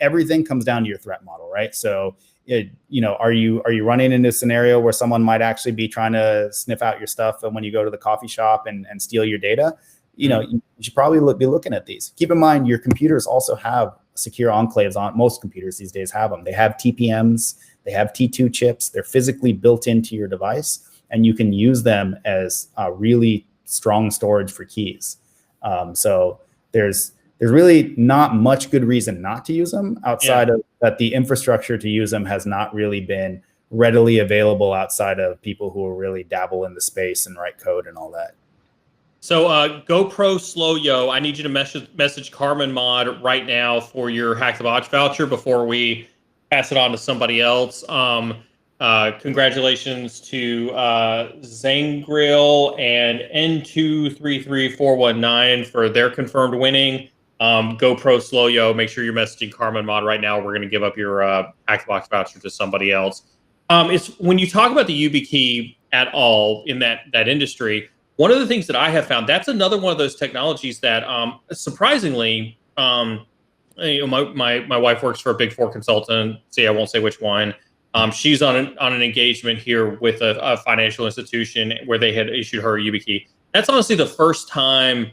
everything comes down to your threat model, right? So, are you running into a scenario where someone might actually be trying to sniff out your stuff, and when you go to the coffee shop and steal your data, you should probably be looking at these. Keep in mind, your computers also have secure enclaves on. Most computers these days have them. They have TPMs, they have T2 chips. They're physically built into your device, and you can use them as really strong storage for keys. So there's really not much good reason not to use them outside of that. The infrastructure to use them has not really been readily available outside of people who really dabble in the space and write code and all that. So GoPro Slow Yo, I need you to message Carmen Mod right now for your Hack the Box voucher before we pass it on to somebody else. Congratulations to Zangril and N233419 for their confirmed winning. GoPro Slow Yo, make sure you're messaging Carmen Mod right now. We're going to give up your Hack the Box voucher to somebody else. It's when you talk about the YubiKey at all in that industry, one of the things that I have found, that's another one of those technologies that surprisingly, my wife works for a Big Four consultant. See, I won't say which one. She's on an engagement here with a financial institution where they had issued her a YubiKey. That's honestly the first time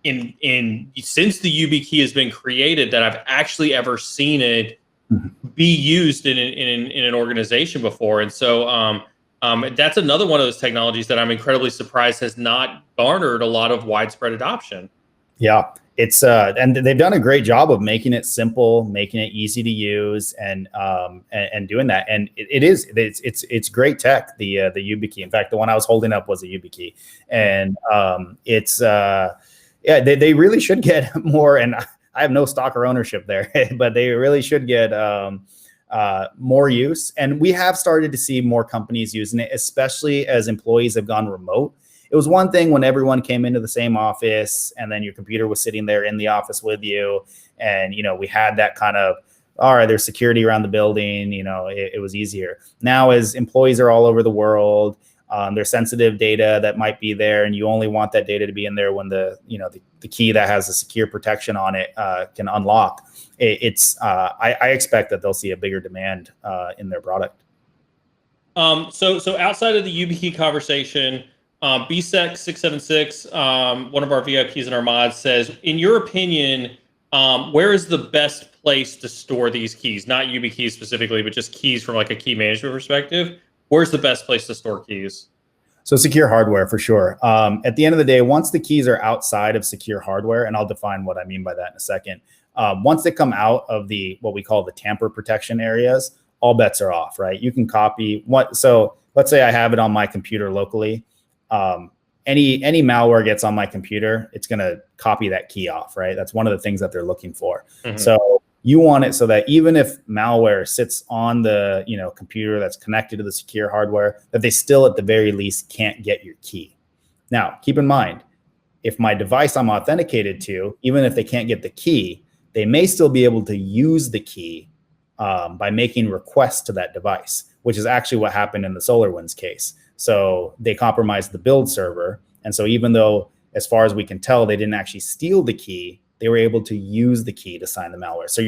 since the YubiKey has been created that I've actually ever seen it be used in an organization before. And so that's another one of those technologies that I'm incredibly surprised has not garnered a lot of widespread adoption. Yeah. It's and they've done a great job of making it simple, making it easy to use, and doing that. And it's great tech. The YubiKey. In fact, the one I was holding up was a YubiKey, and they really should get more. And I have no stock or ownership there, but they really should get more use. And we have started to see more companies using it, especially as employees have gone remote. It was one thing when everyone came into the same office and then your computer was sitting there in the office with you. And, we had that kind of, all right, there's security around the building, it was easier. Now, as employees are all over the world, there's sensitive data that might be there, and you only want that data to be in there when the key that has a secure protection on it can unlock. I expect that they'll see a bigger demand in their product. So outside of the YubiKey conversation, BSEC676, one of our VIPs in our mods says, in your opinion, where is the best place to store these keys? Not YubiKeys specifically, but just keys from like a key management perspective. Where's the best place to store keys? So secure hardware for sure. At the end of the day, once the keys are outside of secure hardware, and I'll define what I mean by that in a second. Once they come out of what we call the tamper protection areas, all bets are off, right? You can copy so let's say I have it on my computer locally. Any malware gets on my computer, it's going to copy that key off, right? That's one of the things that they're looking for. Mm-hmm. So you want it so that even if malware sits on the computer that's connected to the secure hardware, that they still at the very least can't get your key. Now, keep in mind, if my device I'm authenticated to, even if they can't get the key, they may still be able to use the key by making requests to that device, which is actually what happened in the SolarWinds case. So they compromised the build server. And so even though, as far as we can tell, they didn't actually steal the key, they were able to use the key to sign the malware. So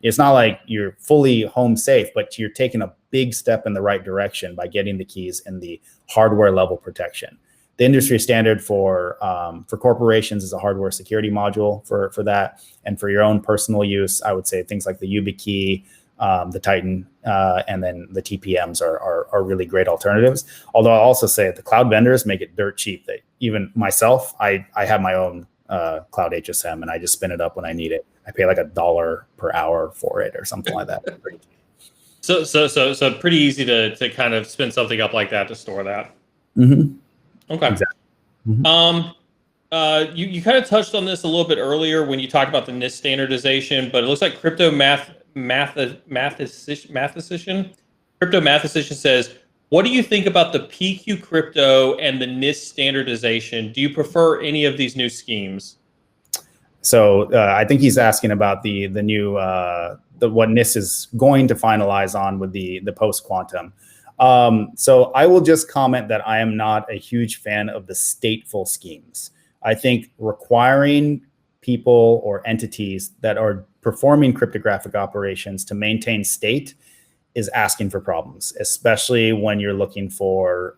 it's not like you're fully home safe, but you're taking a big step in the right direction by getting the keys in the hardware level protection. The industry standard for corporations is a hardware security module for that. And for your own personal use, I would say things like the YubiKey, the Titan, and then the TPMs are really great alternatives. Although I'll also say the cloud vendors make it dirt cheap. That even myself, I have my own cloud HSM, and I just spin it up when I need it. I pay like $1 per hour for it or something like that. So pretty easy to kind of spin something up like that to store that. Mm-hmm. Okay. Exactly. Mm-hmm. You kind of touched on this a little bit earlier when you talked about the NIST standardization, but it looks like Crypto Mathecician says, What do you think about the PQ crypto and the NIST standardization? Do you prefer any of these new schemes? So I think he's asking about the new what NIST is going to finalize on with the post quantum. So I will just comment that I am not a huge fan of the stateful schemes. I think requiring people or entities that are performing cryptographic operations to maintain state is asking for problems, especially when you're looking for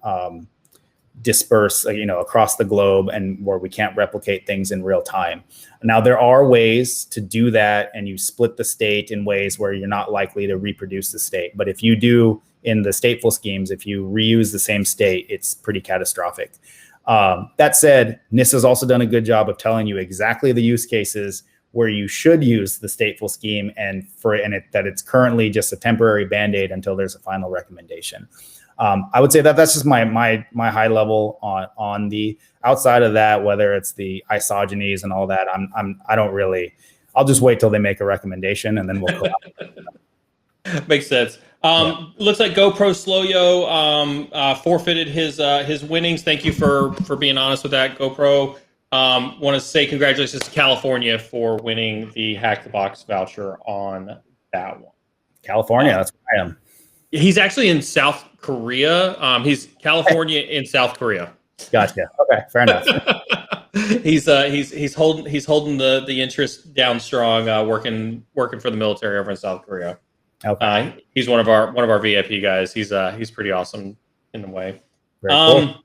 disperse, across the globe and where we can't replicate things in real time. Now, there are ways to do that, and you split the state in ways where you're not likely to reproduce the state. But if you do in the stateful schemes, if you reuse the same state, it's pretty catastrophic. That said, NIST has also done a good job of telling you exactly the use cases where you should use the stateful scheme, and that it's currently just a temporary band-aid until there's a final recommendation. I would say that that's just my high level on the outside of that, whether it's the isogenies and all that. I don't really. I'll just wait till they make a recommendation and then we'll go out. Makes sense. Looks like GoPro Sloyo forfeited his winnings. Thank you for being honest with that, GoPro. Want to say congratulations to California for winning the Hack the Box voucher on that one. California, that's where I am. He's actually in South Korea. He's California in South Korea. Gotcha. Okay, fair enough. he's holding the interest down strong, working for the military over in South Korea. Okay. He's one of our VIP guys. He's pretty awesome in the way. Very cool.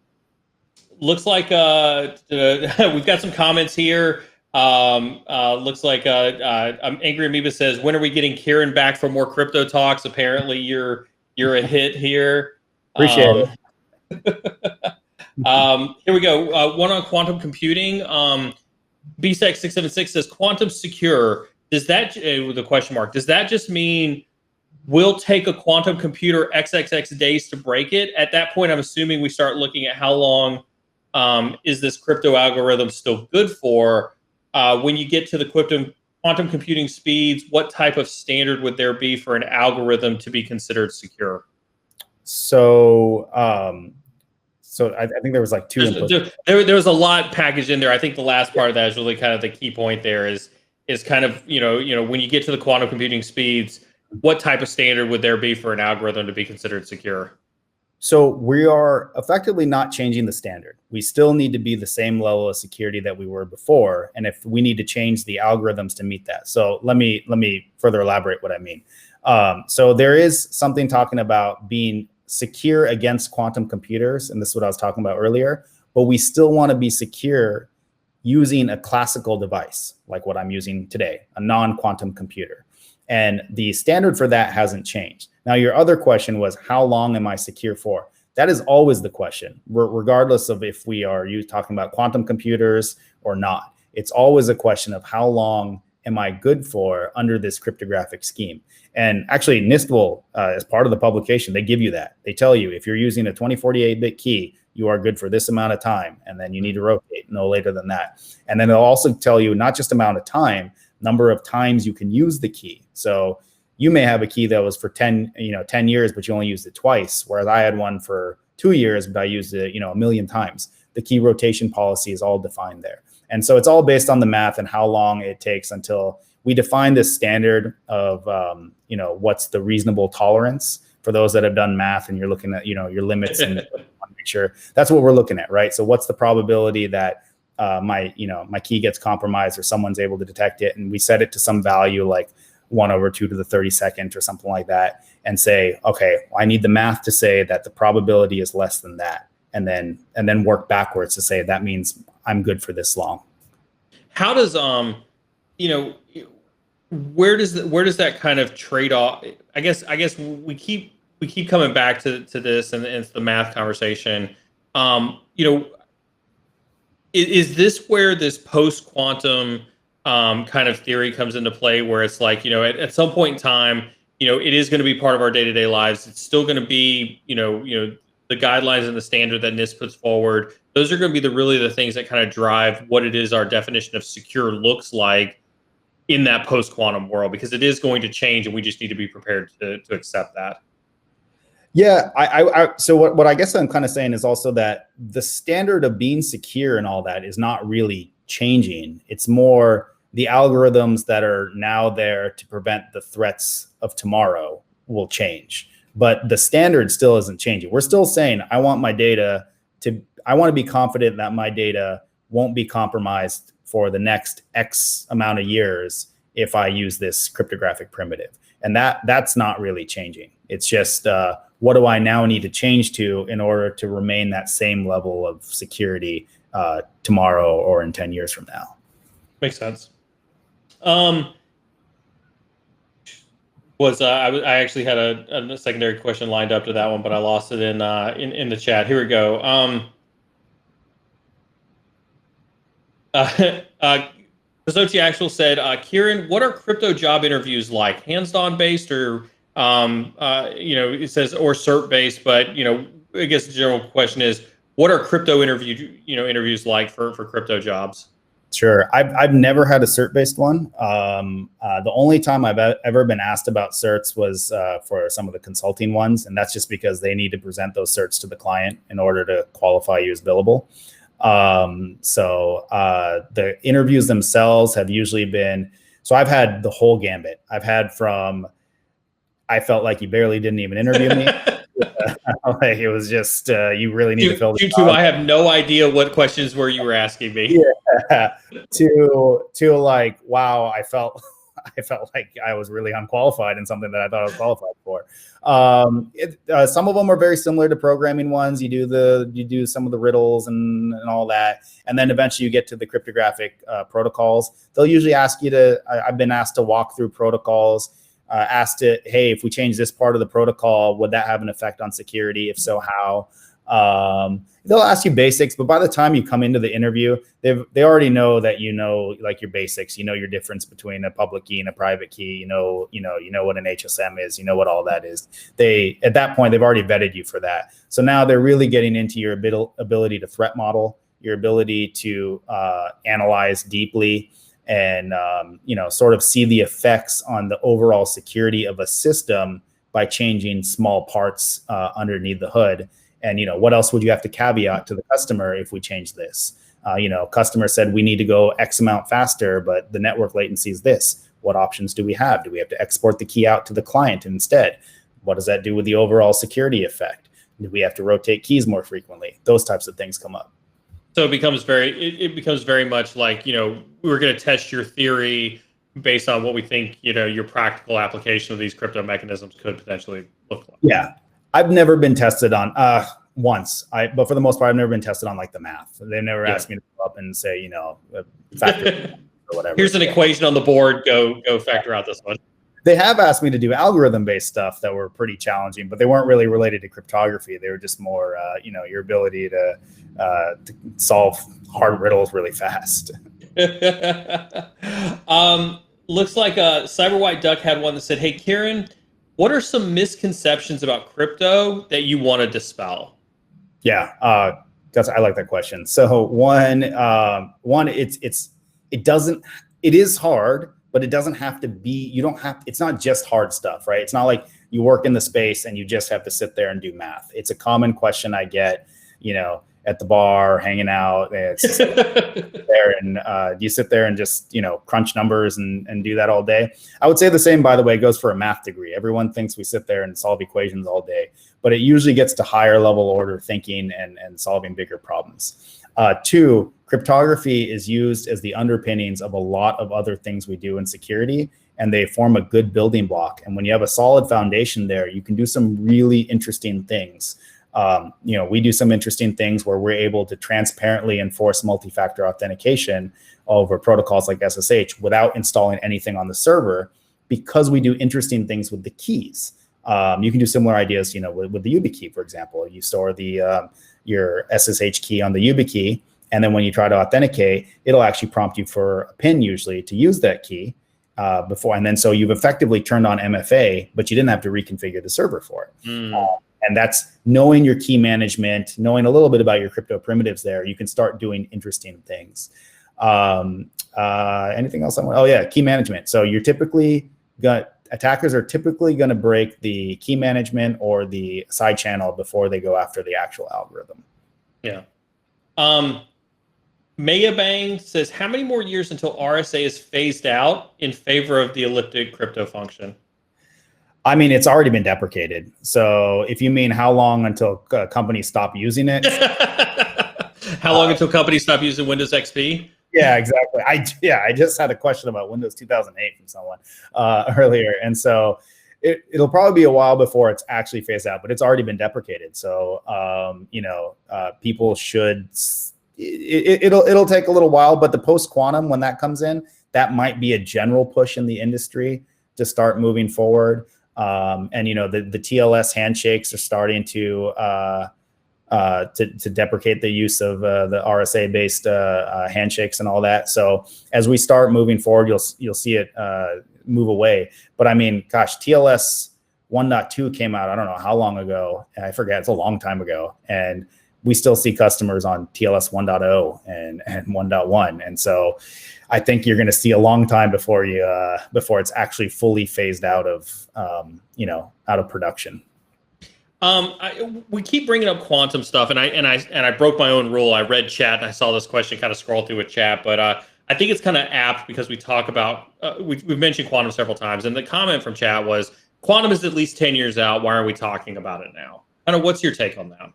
Looks like we've got some comments here. Looks like Angry Amoeba says, when are we getting Kieran back for more crypto talks? Apparently you're a hit here. Appreciate it. Here we go. One on quantum computing. BSEC676 says quantum secure. Does that with a question mark? Does that just mean we'll take a quantum computer XXX days to break it? At that point, I'm assuming we start looking at how long is this crypto algorithm still good for? When you get to the quantum computing speeds, what type of standard would there be for an algorithm to be considered secure? So, I think there was like two inputs. There was a lot packaged in there. I think the last part of that is really kind of the key point there is kind of, when you get to the quantum computing speeds, what type of standard would there be for an algorithm to be considered secure? So we are effectively not changing the standard. We still need to be the same level of security that we were before. And if we need to change the algorithms to meet that. So let me further elaborate what I mean. So there is something talking about being secure against quantum computers. And this is what I was talking about earlier, but we still want to be secure using a classical device like what I'm using today, a non-quantum computer. And the standard for that hasn't changed. Now, your other question was, how long am I secure for? That is always the question, regardless of if we are talking about quantum computers or not. It's always a question of how long am I good for under this cryptographic scheme? And actually, NIST will, as part of the publication, they give you that. They tell you if you're using a 2048-bit key, you are good for this amount of time, and then you need to rotate no later than that. And then they'll also tell you not just amount of time, number of times you can use the key. So you may have a key that was for 10 years, but you only used it twice, whereas I had one for 2 years, but I used it, a million times. The key rotation policy is all defined there. And so it's all based on the math and how long it takes until we define this standard of, what's the reasonable tolerance for those that have done math and you're looking at, your limits and want to make sure that's what we're looking at, right? So what's the probability that my key gets compromised or someone's able to detect it? And we set it to some value like 1/2 or something like that, and say, okay, I need the math to say that the probability is less than that, and then work backwards to say that means I'm good for this long. How does where does that kind of trade off? I guess we keep coming back to this, and it's the math conversation. Is this where this post quantum kind of theory comes into play, where it's like, at some point in time, it is going to be part of our day-to-day lives. It's still going to be, the guidelines and the standard that NIST puts forward. Those are going to be the things that kind of drive what it is our definition of secure looks like in that post-quantum world, because it is going to change and we just need to be prepared to accept that. Yeah, so what I guess I'm kind of saying is also that the standard of being secure and all that is not really changing. It's more the algorithms that are now there to prevent the threats of tomorrow will change. But the standard still isn't changing. We're still saying, I want to be confident that my data won't be compromised for the next X amount of years if I use this cryptographic primitive. And that's not really changing. It's just, what do I now need to change to in order to remain that same level of security tomorrow or in 10 years from now? Makes sense. I actually had a secondary question lined up to that one, but I lost it in the chat. Here we go. Zoti Actual said, Kieran, what are crypto job interviews like? Hands-on based or it says or cert based, but I guess the general question is, what are crypto interviews like for crypto jobs? Sure. I've never had a cert-based one. The only time I've ever been asked about certs was for some of the consulting ones, and that's just because they need to present those certs to the client in order to qualify you as billable. So the interviews themselves have usually been, so I've had the whole gambit. I've had from, I felt like you barely didn't even interview me. Like it was just, you really need to fill the job. I have no idea what questions you were asking me. Yeah. To like, wow, I felt like I was really unqualified in something that I thought I was qualified for. Some of them are very similar to programming ones. You do some of the riddles and all that, and then eventually you get to the cryptographic protocols. They'll usually ask you to. I've been asked to walk through protocols. Hey, if we change this part of the protocol, would that have an effect on security? If so, how? They'll ask you basics, but by the time you come into the interview, they already know that like your basics. Your difference between a public key and a private key. You know what an HSM is. You know what all that is. At that point they've already vetted you for that. So now they're really getting into your ability to threat model, your ability to analyze deeply, and sort of see the effects on the overall security of a system by changing small parts underneath the hood. And what else would you have to caveat to the customer if we change this? Customer said we need to go X amount faster, but the network latency is this. What options do we have? Do we have to export the key out to the client instead? What does that do with the overall security effect? Do we have to rotate keys more frequently? Those types of things come up. So it becomes very much like, we're going to test your theory based on what we think, your practical application of these crypto mechanisms could potentially look like. Yeah. I've never been tested on once. But for the most part, I've never been tested on like the math. They've never asked me to go up and say, factor or whatever. Here's an equation on the board. Go factor out this one. They have asked me to do algorithm-based stuff that were pretty challenging, but they weren't really related to cryptography. They were just more, your ability to solve hard riddles really fast. Looks like Cyber White Duck had one that said, "Hey, Kieran, what are some misconceptions about crypto that you want to dispel?" Yeah, I like that question. So one, it is hard, but it doesn't have to be. It's not just hard stuff, right? It's not like you work in the space and you just have to sit there and do math. It's a common question I get, at the bar, hanging out. It's there, and you sit there and just crunch numbers and do that all day. I would say the same, by the way, goes for a math degree. Everyone thinks we sit there and solve equations all day, but it usually gets to higher level order thinking and solving bigger problems. Two, cryptography is used as the underpinnings of a lot of other things we do in security, and they form a good building block. And when you have a solid foundation there, you can do some really interesting things. We do some interesting things where we're able to transparently enforce multi-factor authentication over protocols like SSH without installing anything on the server, because we do interesting things with the keys. You can do similar ideas, with the YubiKey, for example. You store your SSH key on the YubiKey, and then when you try to authenticate, it'll actually prompt you for a PIN usually to use that key before. And then so you've effectively turned on MFA, but you didn't have to reconfigure the server for it. And that's knowing your key management, knowing a little bit about your crypto primitives there. You can start doing interesting things. Anything else I want? Oh yeah, key management. So you're typically got attackers are typically going to break the key management or the side channel before they go after the actual algorithm. Yeah. Mayabang says, how many more years until RSA is phased out in favor of the elliptic crypto function? I mean, it's already been deprecated. So if you mean how long until companies stop using it? How long until companies stop using Windows XP? Yeah, exactly. I just had a question about Windows 2008 from someone earlier. And so it'll probably be a while before it's actually phased out, but it's already been deprecated. So, people should, it'll take a little while, but the post-quantum, when that comes in, that might be a general push in the industry to start moving forward. The TLS handshakes are starting to deprecate the use of the RSA based handshakes and all that. So as we start moving forward, you'll see it move away. But I mean, gosh, TLS 1.2 came out, I don't know how long ago. I forget, it's a long time ago. And we still see customers on TLS 1.0 and 1.1. And so I think you're going to see a long time before it's actually fully phased out of production. We keep bringing up quantum stuff, and I broke my own rule. I read chat and I saw this question, kind of scroll through with chat, but I think it's kind of apt because we talk about we've mentioned quantum several times, and the comment from chat was quantum is at least 10 years out. Why are we talking about it now? Kind of, what's your take on that?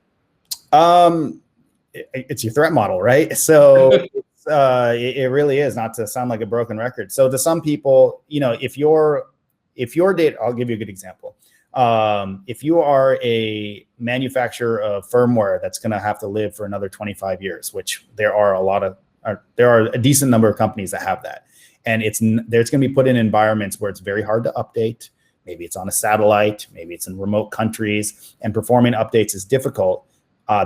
It's your threat model, right? So it really is, not to sound like a broken record. So to some people, if your data, I'll give you a good example. If you are a manufacturer of firmware that's going to have to live for another 25 years, which there are a decent number of companies that have that, and it's going to be put in environments where it's very hard to update. Maybe it's on a satellite, maybe it's in remote countries, and performing updates is difficult.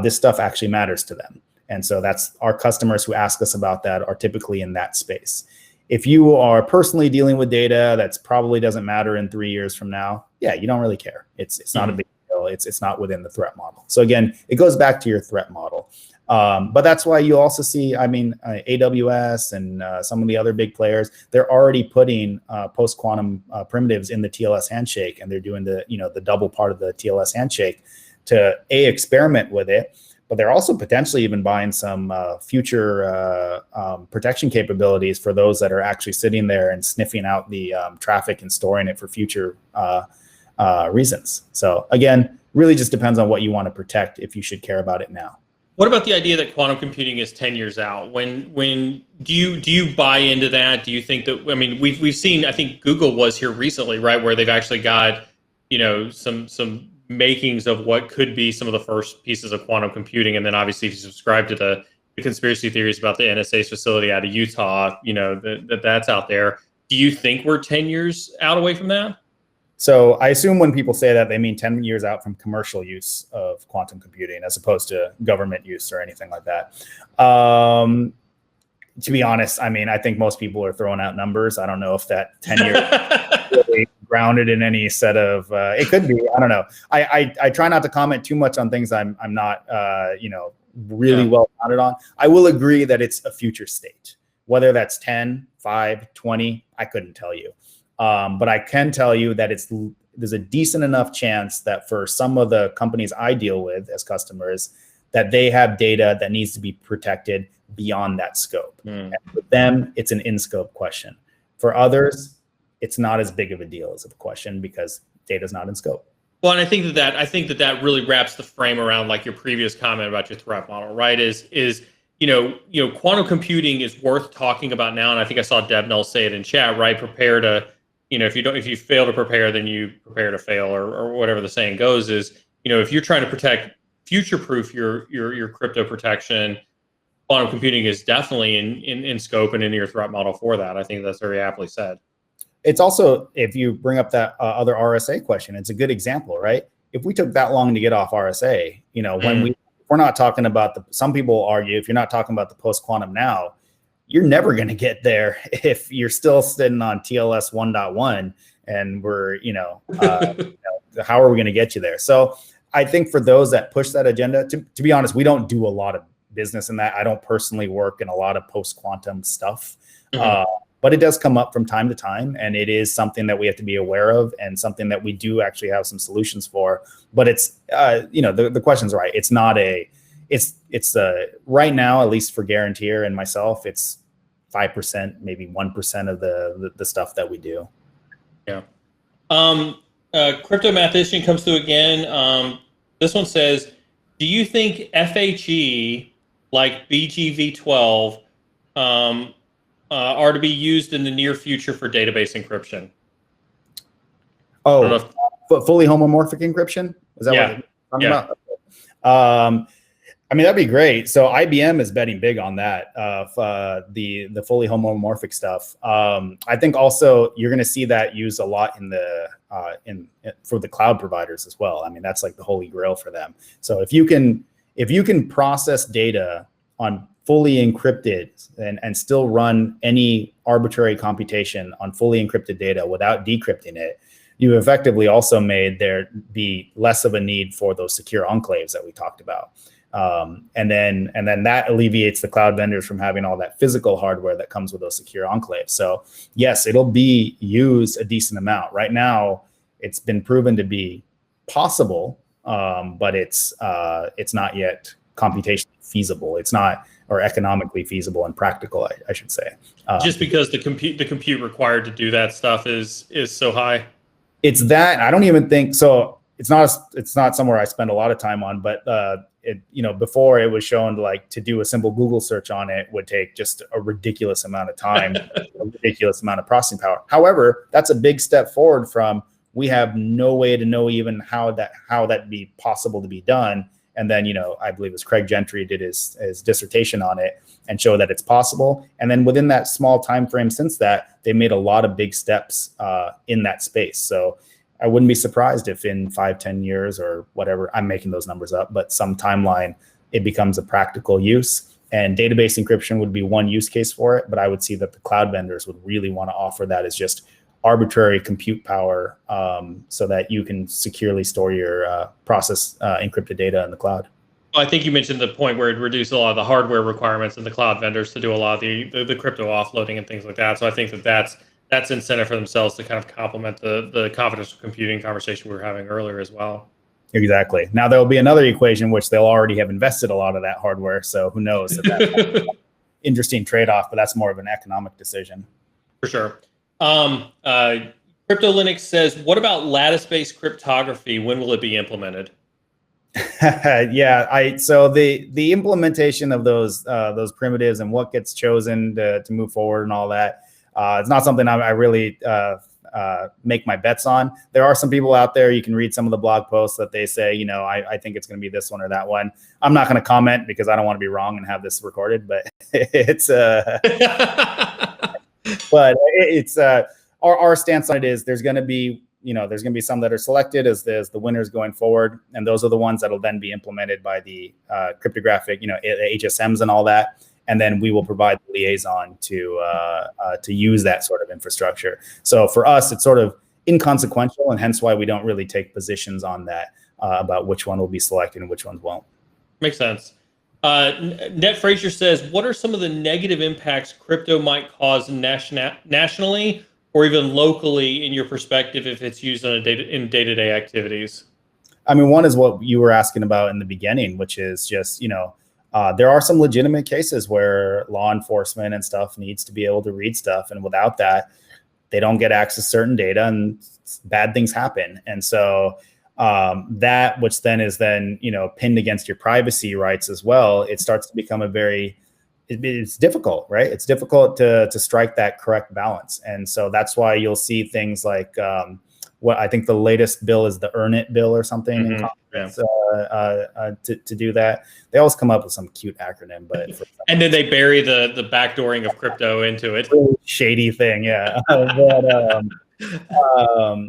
This stuff actually matters to them. And so that's our customers who ask us about that are typically in that space. If you are personally dealing with data that's probably doesn't matter in 3 years from now, yeah, you don't really care. It's not a big deal. It's not within the threat model. So again, it goes back to your threat model. But that's why you also see, AWS and some of the other big players, they're already putting post-quantum primitives in the TLS handshake, and they're doing the double part of the TLS handshake to experiment with it. But they're also potentially even buying some future protection capabilities for those that are actually sitting there and sniffing out the traffic and storing it for future reasons. So again, really just depends on what you want to protect, if you should care about it now. What about the idea that quantum computing is 10 years out? When do you buy into that? Do you think that, we've seen, I think Google was here recently, right, where they've actually got, some makings of what could be some of the first pieces of quantum computing. And then obviously if you subscribe to the conspiracy theories about the NSA's facility out of Utah, that's out there. Do you think we're 10 years out away from that? So I assume when people say that, they mean 10 years out from commercial use of quantum computing as opposed to government use or anything like that. To be honest, I think most people are throwing out numbers. I don't know if that 10 years is really grounded in any set of, it could be, I don't know. I try not to comment too much on things I'm not, really well founded on. I will agree that it's a future state, whether that's 10, 5, 20, I couldn't tell you. But I can tell you that there's a decent enough chance that for some of the companies I deal with as customers, that they have data that needs to be protected beyond that scope. And for them, it's an in-scope question. For others, it's not as big of a deal as a question because data's not in scope. Well, and I think that really wraps the frame around like your previous comment about your threat model, right? Is quantum computing is worth talking about now, and I think I saw Devnell say it in chat, right? Prepare to, if you fail to prepare, then you prepare to fail, or whatever the saying goes. Is if you're trying to protect, future-proof your crypto protection, quantum computing is definitely in scope and in your threat model for that. I think that's very aptly said. It's also, if you bring up that other RSA question, it's a good example, right? If we took that long to get off RSA, when we're not talking about some people argue, if you're not talking about the post-quantum now, you're never going to get there if you're still sitting on TLS 1.1 and we're, how are we going to get you there? So I think for those that push that agenda, to be honest, we don't do a lot of business in that. I don't personally work in a lot of post-quantum stuff. But but it does come up from time to time, and it is something that we have to be aware of, and something that we do actually have some solutions for. But it's the question's right. It's not a it's right now, at least for Garantir and myself, it's 5%, maybe 1% of the stuff that we do. Yeah. Crypto Mathematician comes through again. This one says, do you think FHE like BGV12 are to be used in the near future for database encryption? Oh, fully homomorphic encryption? Is that what you're talking about? I mean, that'd be great. So IBM is betting big on that, the fully homomorphic stuff. I think also you're going to see that used a lot in the for the cloud providers as well. I mean, that's like the holy grail for them. So if you can process data on fully encrypted and still run any arbitrary computation on fully encrypted data without decrypting it, you effectively also made there be less of a need for those secure enclaves that we talked about. And then that alleviates the cloud vendors from having all that physical hardware that comes with those secure enclaves. So yes, it'll be used a decent amount. Right now, it's been proven to be possible, but it's not yet computationally feasible. It's not, or economically feasible and practical, I should say. Just because the compute required to do that stuff is so high. It's that I don't even think so. It's not somewhere I spend a lot of time on, but before it was shown to do a simple Google search on it would take just a ridiculous amount of time, a ridiculous amount of processing power. However, that's a big step forward from we have no way to know even how that be possible to be done. And then, I believe it was Craig Gentry did his dissertation on it and show that it's possible. And then within that small time frame since that, they made a lot of big steps in that space. So I wouldn't be surprised if in 5-10 years or whatever, I'm making those numbers up, but some timeline, it becomes a practical use. And database encryption would be one use case for it. But I would see that the cloud vendors would really want to offer that as just arbitrary compute power so that you can securely store your process encrypted data in the cloud. Well, I think you mentioned the point where it reduced a lot of the hardware requirements in the cloud vendors to do a lot of the crypto offloading and things like that. So I think that's incentive for themselves to kind of complement the confidential computing conversation we were having earlier as well. Exactly. Now there'll be another equation which they'll already have invested a lot of that hardware. So who knows? That's interesting trade-off, but that's more of an economic decision. For sure. Crypto Linux says, what about lattice-based cryptography? When will it be implemented? Yeah, so the implementation of those primitives and what gets chosen to move forward and all that, it's not something I really make my bets on. There are some people out there, you can read some of the blog posts that they say, I think it's going to be this one or that one. I'm not going to comment because I don't want to be wrong and have this recorded, but it's our stance on it is there's going to be some that are selected as the winners going forward, and those are the ones that will then be implemented by the cryptographic, HSMs and all that. And then we will provide the liaison to use that sort of infrastructure. So for us, it's sort of inconsequential, and hence why we don't really take positions on that about which one will be selected and which ones won't. Makes sense. Net Frazier says, what are some of the negative impacts crypto might cause nationally or even locally in your perspective if it's used in day-to-day activities? I mean, one is what you were asking about in the beginning, which is just, there are some legitimate cases where law enforcement and stuff needs to be able to read stuff. And without that, they don't get access to certain data and bad things happen. And so that, which then is pinned against your privacy rights as well, it starts to become it's difficult, right? It's difficult to strike that correct balance. And so that's why you'll see things like what I think the latest bill is the Earn It bill or something in Congress, to do that. They always come up with some cute acronym, but and then they bury the backdooring of crypto into it. Really shady thing, yeah.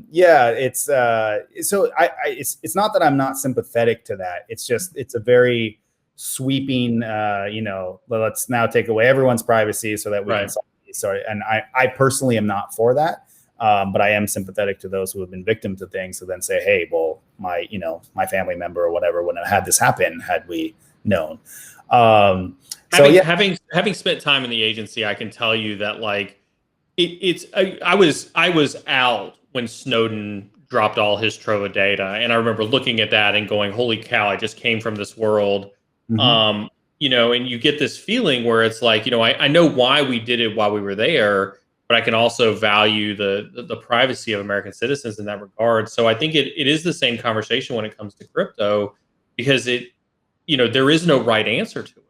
It's so it's not that I'm not sympathetic to that. It's just it's a very sweeping, let's now take away everyone's privacy so that we can solve these. So, and I personally am not for that. But I am sympathetic to those who have been victims of things who then say, hey, well, my family member or whatever wouldn't have had this happen had we known. Having spent time in the agency, I can tell you that I was out when Snowden dropped all his trove of data, and I remember looking at that and going, "Holy cow! I just came from this world." Mhm. And you get this feeling where it's like, I know why we did it while we were there, but I can also value the privacy of American citizens in that regard. So I think it is the same conversation when it comes to crypto, because there is no right answer to it.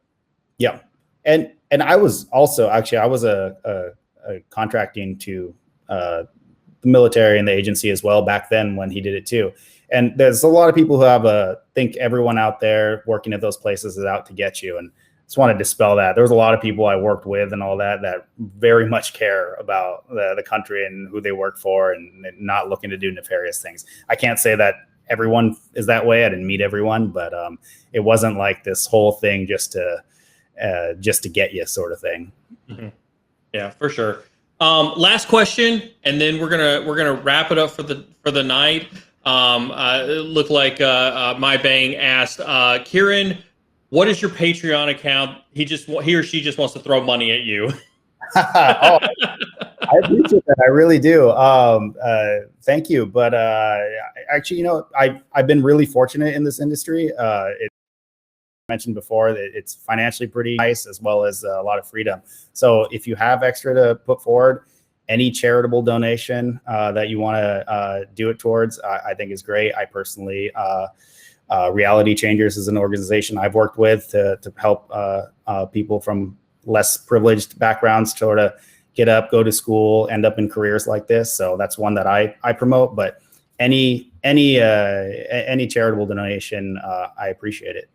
Yeah, and I was also actually I was a contracting to the military and the agency as well back then when he did it too. And there's a lot of people who have think everyone out there working at those places is out to get you. And just want to dispel that. There's a lot of people I worked with and all that very much care about the country and who they work for, and not looking to do nefarious things. I can't say that everyone is that way. I didn't meet everyone, but it wasn't like this whole thing just to get you sort of thing. Mm-hmm. Yeah, for sure. Last question, and then we're gonna wrap it up for the night. It looked like my bang asked Kieran, what is your Patreon account? He or she just wants to throw money at you. Oh, I appreciate that. I really do. Thank you. But actually, I've been really fortunate in this industry. It mentioned before that it's financially pretty nice, as well as a lot of freedom. So if you have extra to put forward, any charitable donation that you want to do it towards, I think is great. I personally, Reality Changers is an organization I've worked with to help people from less privileged backgrounds sort of get up, go to school, end up in careers like this. So that's one that I promote. But any charitable donation, I appreciate it.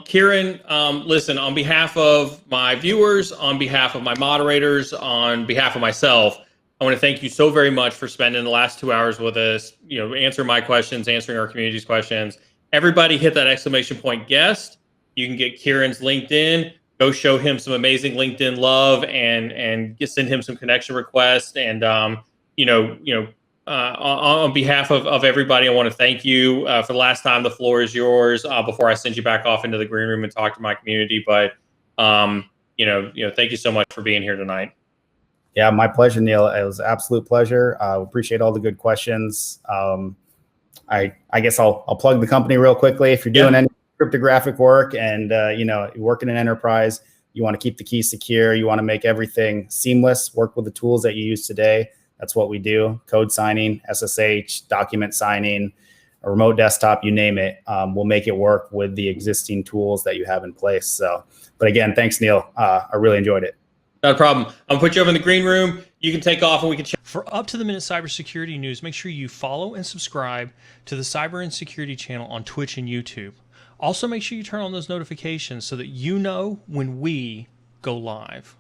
Kieran, listen, on behalf of my viewers, on behalf of my moderators, on behalf of myself, I want to thank you so very much for spending the last 2 hours with us, answering my questions, answering our community's questions. Everybody hit that exclamation point guest. You can get Kieran's LinkedIn, go show him some amazing LinkedIn love, and send him some connection requests. And, on behalf of everybody, I want to thank you for the last time. The floor is yours before I send you back off into the green room and talk to my community. But, thank you so much for being here tonight. Yeah, my pleasure, Neil. It was an absolute pleasure. Appreciate all the good questions. I guess I'll plug the company real quickly. If you're doing any cryptographic work and, you work in an enterprise, you want to keep the keys secure, you want to make everything seamless, work with the tools that you use today. That's what we do. Code signing, SSH, document signing, a remote desktop, you name it. We'll make it work with the existing tools that you have in place. So, but again, thanks, Neil. I really enjoyed it. Not a problem. I'm gonna put you over in the green room. You can take off and we can chat. For up-to-the-minute cybersecurity news, make sure you follow and subscribe to the Cyber and Security channel on Twitch and YouTube. Also, make sure you turn on those notifications so that you know when we go live.